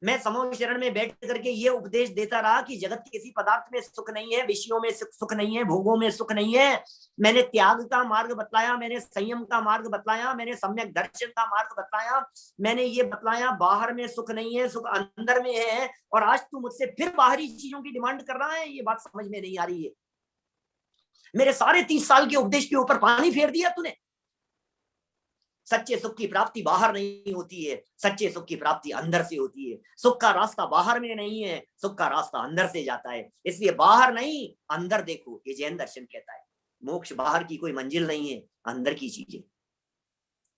मैं समूह शरण में बैठ करके ये उपदेश देता रहा कि जगत के किसी पदार्थ में सुख नहीं है, विषयों में सुख नहीं है, भोगों में सुख नहीं है। मैंने त्याग का मार्ग बतलाया, मैंने संयम का मार्ग बतलाया, मैंने सम्यक दर्शन का मार्ग बतलाया, मैंने ये बतलाया बाहर में सुख नहीं है, सुख अंदर में है। और आज तू मुझसे फिर बाहरी चीजों की डिमांड कर रहा है, ये बात समझ में नहीं आ रही है। मेरे सारे 30 साल के उपदेश के ऊपर पानी फेर दिया तूने। सच्चे सुख की प्राप्ति बाहर नहीं होती है, सच्चे सुख की प्राप्ति अंदर से होती है। सुख का रास्ता बाहर में नहीं है, सुख का रास्ता अंदर से जाता है। इसलिए बाहर नहीं, अंदर देखो, ये जैन दर्शन कहता है। मोक्ष बाहर की कोई मंजिल नहीं है, अंदर की चीजें।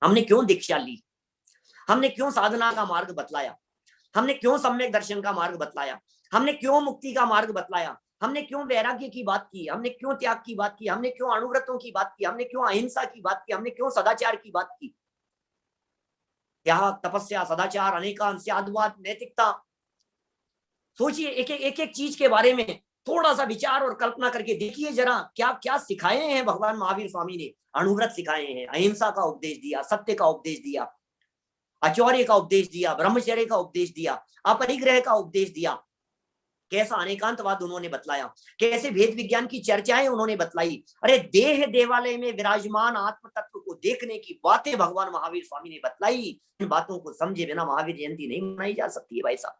हमने क्यों दीक्षा ली, हमने क्यों साधना का मार्ग बतलाया, हमने क्यों सम्यक दर्शन का मार्ग बतलाया, हमने क्यों मुक्ति का मार्ग बतलाया, हमने क्यों वैराग्य की बात की, हमने क्यों त्याग की बात की, हमने क्यों अनुव्रतों की बात की, हमने क्यों अहिंसा की बात की, हमने क्यों सदाचार की बात की। त्याग, तपस्या, सदाचार, अनेकांत, त्यागवाद, नैतिकता। सोचिए एक एक चीज के बारे में थोड़ा सा विचार और कल्पना करके देखिए जरा, क्या क्या सिखाए हैं भगवान महावीर स्वामी ने। अनुव्रत सिखाए हैं, अहिंसा का उपदेश दिया, सत्य का उपदेश दिया, आचौर्य का उपदेश दिया, ब्रह्मचर्य का उपदेश दिया, अपरिग्रह का उपदेश दिया। कैसा अनेकांतवाद उन्होंने बतलाया, कैसे भेद विज्ञान की चर्चाएं उन्होंने बतलाई। अरे देह देवालय में विराजमान आत्म तत्व को देखने की बातें भगवान महावीर स्वामी ने बतलाई। इन बातों को समझे बिना महावीर जयंती नहीं मनाई जा सकती है भाई साहब।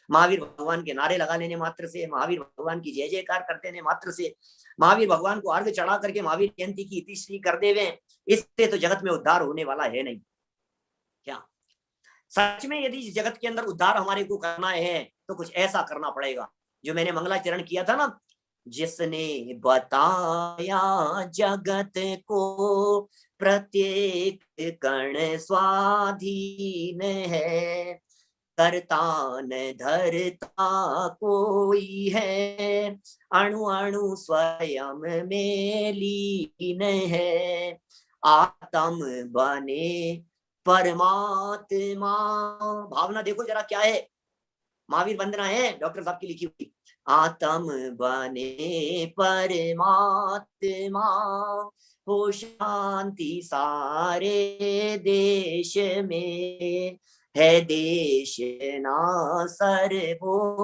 महावीर भगवान के नारे लगा लेने मात्र से, महावीर भगवान की जय जयकार कर देने मात्र से, महावीर भगवान को अर्घ चढ़ा करके महावीर जयंती की इतिश्री कर देवे, इससे तो जगत में उद्धार होने वाला है नहीं। क्या सच में यदि जगत के अंदर उद्धार हमारे को करना है तो कुछ ऐसा करना पड़ेगा जो मैंने मंगलाचरण किया था ना, जिसने बताया जगत को प्रत्येक कण स्वाधीन है, करता न धरता कोई है, अणु अणु स्वयं में लीन है, आत्म बने परमात्मा। भावना देखो जरा क्या है, महावीर वंदना है डॉक्टर साहब की लिखी हुई। आत्म बने परमात्मा, हो शांति सारे देश में, है देश ना सर्वोदयी,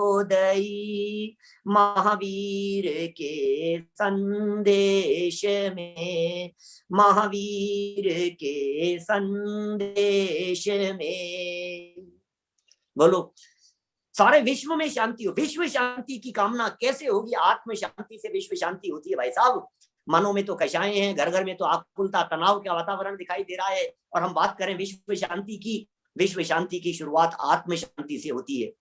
महावीर के संदेश में, महावीर के संदेश में। बोलो, सारे विश्व में शांति हो। विश्व शांति की कामना कैसे होगी? आत्म शांति से विश्व शांति होती है भाई साहब। मनों में तो कषाएं हैं, घर घर में तो आकुलता, तनाव का वातावरण दिखाई दे रहा है, और हम बात करें विश्व शांति की। विश्व शांति की शुरुआत आत्म शांति से होती है,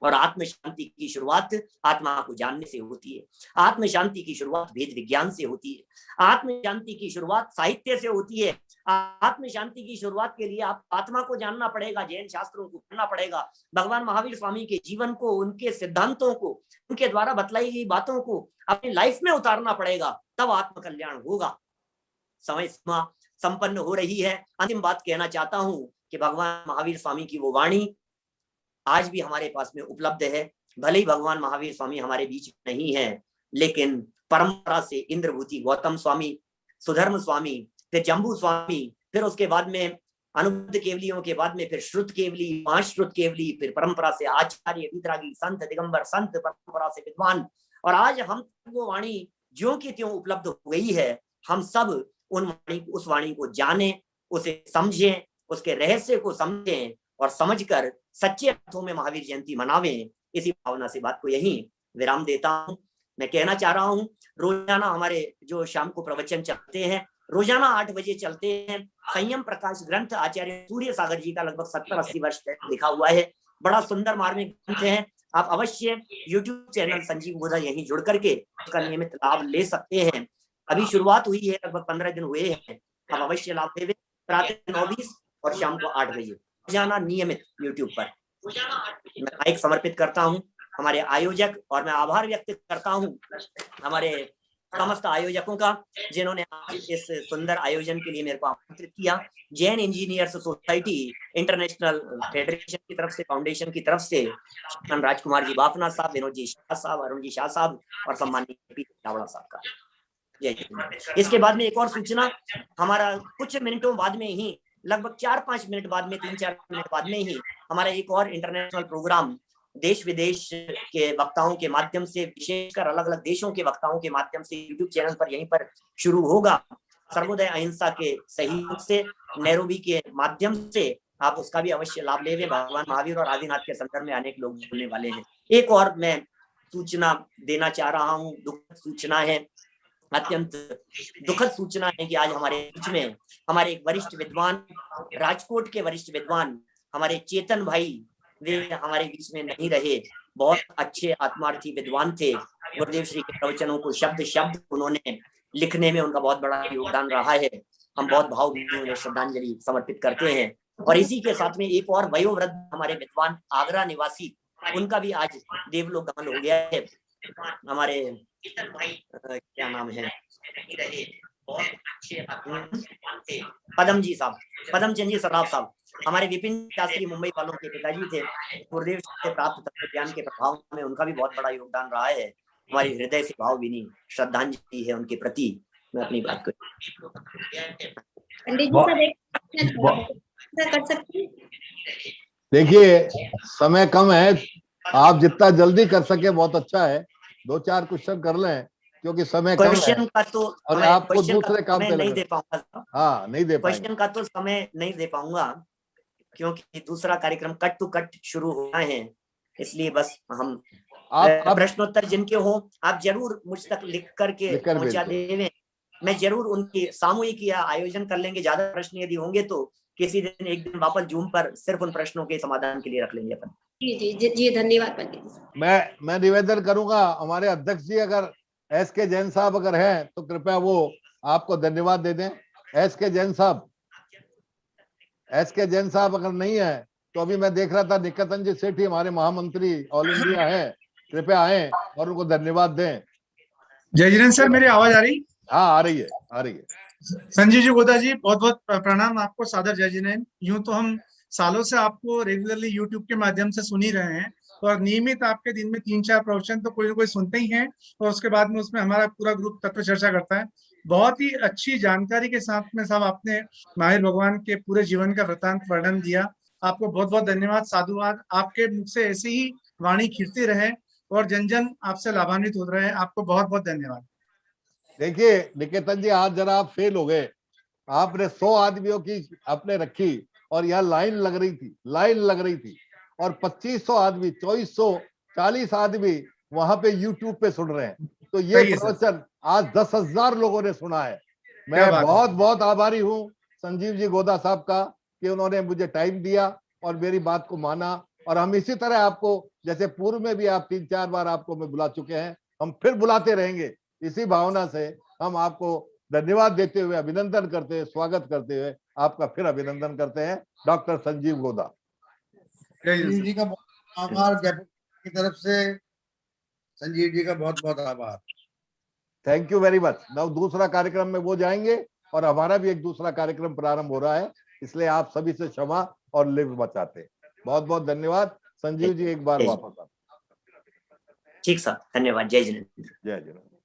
और आत्म शांति की शुरुआत आत्मा को जानने से होती है। आत्म शांति की शुरुआत वेद विज्ञान से होती है। आत्म शांति की शुरुआत साहित्य से होती है। आत्म शांति की शुरुआत के लिए आप आत्मा को जानना पड़ेगा, जैन शास्त्रों को पढ़ना पड़ेगा, भगवान महावीर स्वामी के जीवन को, उनके सिद्धांतों को, उनके द्वारा बतलाई गई बातों को अपनी लाइफ में उतारना पड़ेगा, तब आत्म कल्याण होगा। समय सीमा संपन्न हो रही है। अंतिम बात कहना चाहता हूं कि भगवान महावीर स्वामी की वो वाणी आज भी हमारे पास में उपलब्ध है। भले ही भगवान महावीर स्वामी हमारे बीच नहीं है, लेकिन परंपरा से इंद्रभूति गौतम स्वामी, सुधर्म स्वामी, फिर जम्बू स्वामी, फिर उसके बाद में अनुबुद्ध केवलियों के बाद में फिर श्रुत केवली, पांच श्रुत केवली, फिर परंपरा से आचार्य, वितरागी, संत, दिगंबर संत, परंपरा से विद्वान, और आज हम वो वाणी ज्यों की त्यों उपलब्ध हो गई है। हम सब उस वाणी को जाने, उसे समझें, उसके रहस्य को समझें, और समझकर सच्चे अर्थों में महावीर जयंती मनावें। इसी भावना से बात को यहीं विराम देता हूं। मैं कहना चाह रहा हूं, रोजाना हमारे जो शाम को प्रवचन चलते हैं, रोजाना 8 बजे चलते हैं। संयम प्रकाश ग्रंथ आचार्य सूर्य सागर जी का लगभग 70-80 वर्ष लिखा हुआ है। बड़ा सुंदर मार्मिक ग्रंथ है। आप अवश्य YouTube चैनल संजीव बोधा यहीं जुड़ करके उसका नियमित लाभ ले सकते हैं। अभी शुरुआत हुई है, लगभग 15 दिन हुए हैं। आप अवश्य लाभ लेवे। प्रातः 9:20 और शाम को 8 बजे जाना नियमित YouTube पर। मैं माइक समर्पित करता हूं हमारे आयोजक, और मैं आभार व्यक्त करता हूं हमारे समस्त आयोजकों का, जिन्होंने आज इस सुंदर आयोजन के लिए मेरे को आमंत्रित किया। Jain engineers society international federation की तरफ से, फाउंडेशन की तरफ से राजकुमार जी बाफना साहब, विनोद जी शाह साहब, अरुण जी शाह साहब और सम्मानित पी चावड़ा साहब का जय। इसके बाद में एक और सूचना, हमारा कुछ मिनटों बाद में ही, लगभग 4-5 मिनट बाद में, 3-4 मिनट बाद में ही हमारा एक और इंटरनेशनल प्रोग्राम देश विदेश के वक्ताओं के माध्यम से, विशेषकर अलग अलग देशों के वक्ताओं के माध्यम से यूट्यूब चैनल पर यहीं पर शुरू होगा। सर्वोदय अहिंसा के सहयोग से, नैरोबी के माध्यम से आप उसका भी अवश्य लाभ लेवे। भगवान महावीर और आदिनाथ के संदर्भ में अनेक लोग बोलने वाले हैं। एक और मैं सूचना देना चाह रहा हूँ, दुखद सूचना है। अत्यंत दुखद सूचना है कि आज हमारे बीच में हमारे एक वरिष्ठ विद्वान, राजकोट के वरिष्ठ विद्वान हमारे चेतन भाई, वे हमारे बीच में नहीं रहे। बहुत अच्छे आत्मार्थी विद्वान थे। गुरुदेव श्री के प्रवचनों को शब्द शब्द उन्होंने लिखने में उनका बहुत बड़ा योगदान रहा है। हम बहुत भावभीनी उन्हें श्रद्धांजलि समर्पित करते हैं। और इसी के साथ में एक और वयोवृद्ध हमारे विद्वान आगरा निवासी, उनका भी आज देवलोक गमन हो गया है। हमारे क्या नाम है, पदम जी साहब, पदम चंद जी सराफ साहब, हमारे विपिन शास्त्री मुंबई वालों के पिताजी थे। गुरुदेव से प्राप्त तत्व ज्ञान के प्रभाव में उनका भी बहुत बड़ा योगदान रहा है। हमारी हृदय से भावभीनी श्रद्धांजलि है उनके प्रति। मैं अपनी बात को पंडित जी कर सकते हैं। देखिए समय कम है, आप जितना जल्दी कर सके बहुत अच्छा है। 2-4 क्वेश्चन कर लें क्योंकि समय कम है क्वेश्चन का तो और आपको दूसरे काम पे नहीं दे पाऊंगा। हाँ, नहीं दे पाएंगे। क्वेश्चन का तो समय नहीं दे पाऊंगा क्योंकि दूसरा कार्यक्रम कट टू कट शुरू होना है, इसलिए बस हम आप प्रश्नोत्तर जिनके हो आप जरूर मुझ तक लिख करके पहुंचा देवें। मैं जरूर उनकी सामूहिक या आयोजन कर लेंगे। ज्यादा प्रश्न यदि होंगे तो किसी दिन एक दिन वापस जूम पर सिर्फ उन प्रश्नों के समाधान के लिए रख लेंगे अपन। जी धन्यवाद पंडित जी। मैं निवेदन करूंगा, हमारे अध्यक्ष जी अगर एस.के. जैन साहब अगर हैं तो कृपया वो आपको धन्यवाद दे दें। एस.के. जैन साहब, एस.के. जैन साहब अगर नहीं है तो अभी मैं देख रहा था निकेतन जी सेठी हमारे महामंत्री ऑल इंडिया है, कृपया आए और उनको धन्यवाद दें। जय जिनेन्द्र सर, मेरी आवाज आ रही? हाँ, आ रही है, आ रही है। संजीव जी गोदा जी, बहुत बहुत प्रणाम आपको, सादर जय जिनेन्द्र। यूं तो हम सालों से आपको रेगुलरली यूट्यूब के माध्यम से सुन ही रहे हैं और नियमित आपके दिन में 3-4 प्रवचन तो कोई ना कोई सुनते ही हैं और उसके बाद में उसमें हमारा पूरा ग्रुप तत्व चर्चा करता है। बहुत ही अच्छी जानकारी के साथ में साहब आपने माहिर भगवान के पूरे जीवन का वृतांत वर्णन दिया। आपको बहुत बहुत धन्यवाद, साधुवाद। आपके मुख से ऐसी ही वाणी खिरती रहे और जन जन आपसे लाभान्वित हो रहे हैं। आपको बहुत बहुत धन्यवाद। देखिए निकेतन जी, आज जरा आप फेल हो गए। आपने 100 आदमियों की आपने रखी और यहाँ लाइन लग रही थी और 2500 आदमी, 2440 आदमी वहां पे यूट्यूब पे सुन रहे हैं। तो ये प्रवचन आज 10,000 लोगों ने सुना है। मैं बहुत बहुत आभारी हूँ संजीव जी गोदा साहब का कि उन्होंने मुझे टाइम दिया और मेरी बात को माना। और हम इसी तरह आपको, जैसे पूर्व में भी आप 3-4 बार आपको मैं बुला चुके हैं, हम फिर बुलाते रहेंगे। इसी भावना से हम आपको धन्यवाद देते हुए, अभिनंदन करते हुए, स्वागत करते हुए आपका फिर अभिनंदन करते हैं। डॉक्टर संजीव गोदा। संजीव जी का बहुत आभार, जयपुर की तरफ से संजीव जी का बहुत बहुत आभार। Thank you very much. Now दूसरा कार्यक्रम में वो जाएंगे और हमारा भी एक दूसरा कार्यक्रम प्रारंभ हो रहा है, इसलिए आप सभी से क्षमा और लिव बचाते। बहुत बहुत धन्यवाद। संजीव जी एक बार वापस। ठीक सर, धन्यवाद। जय जिनेन्द्र। जय जिनेन्द्र।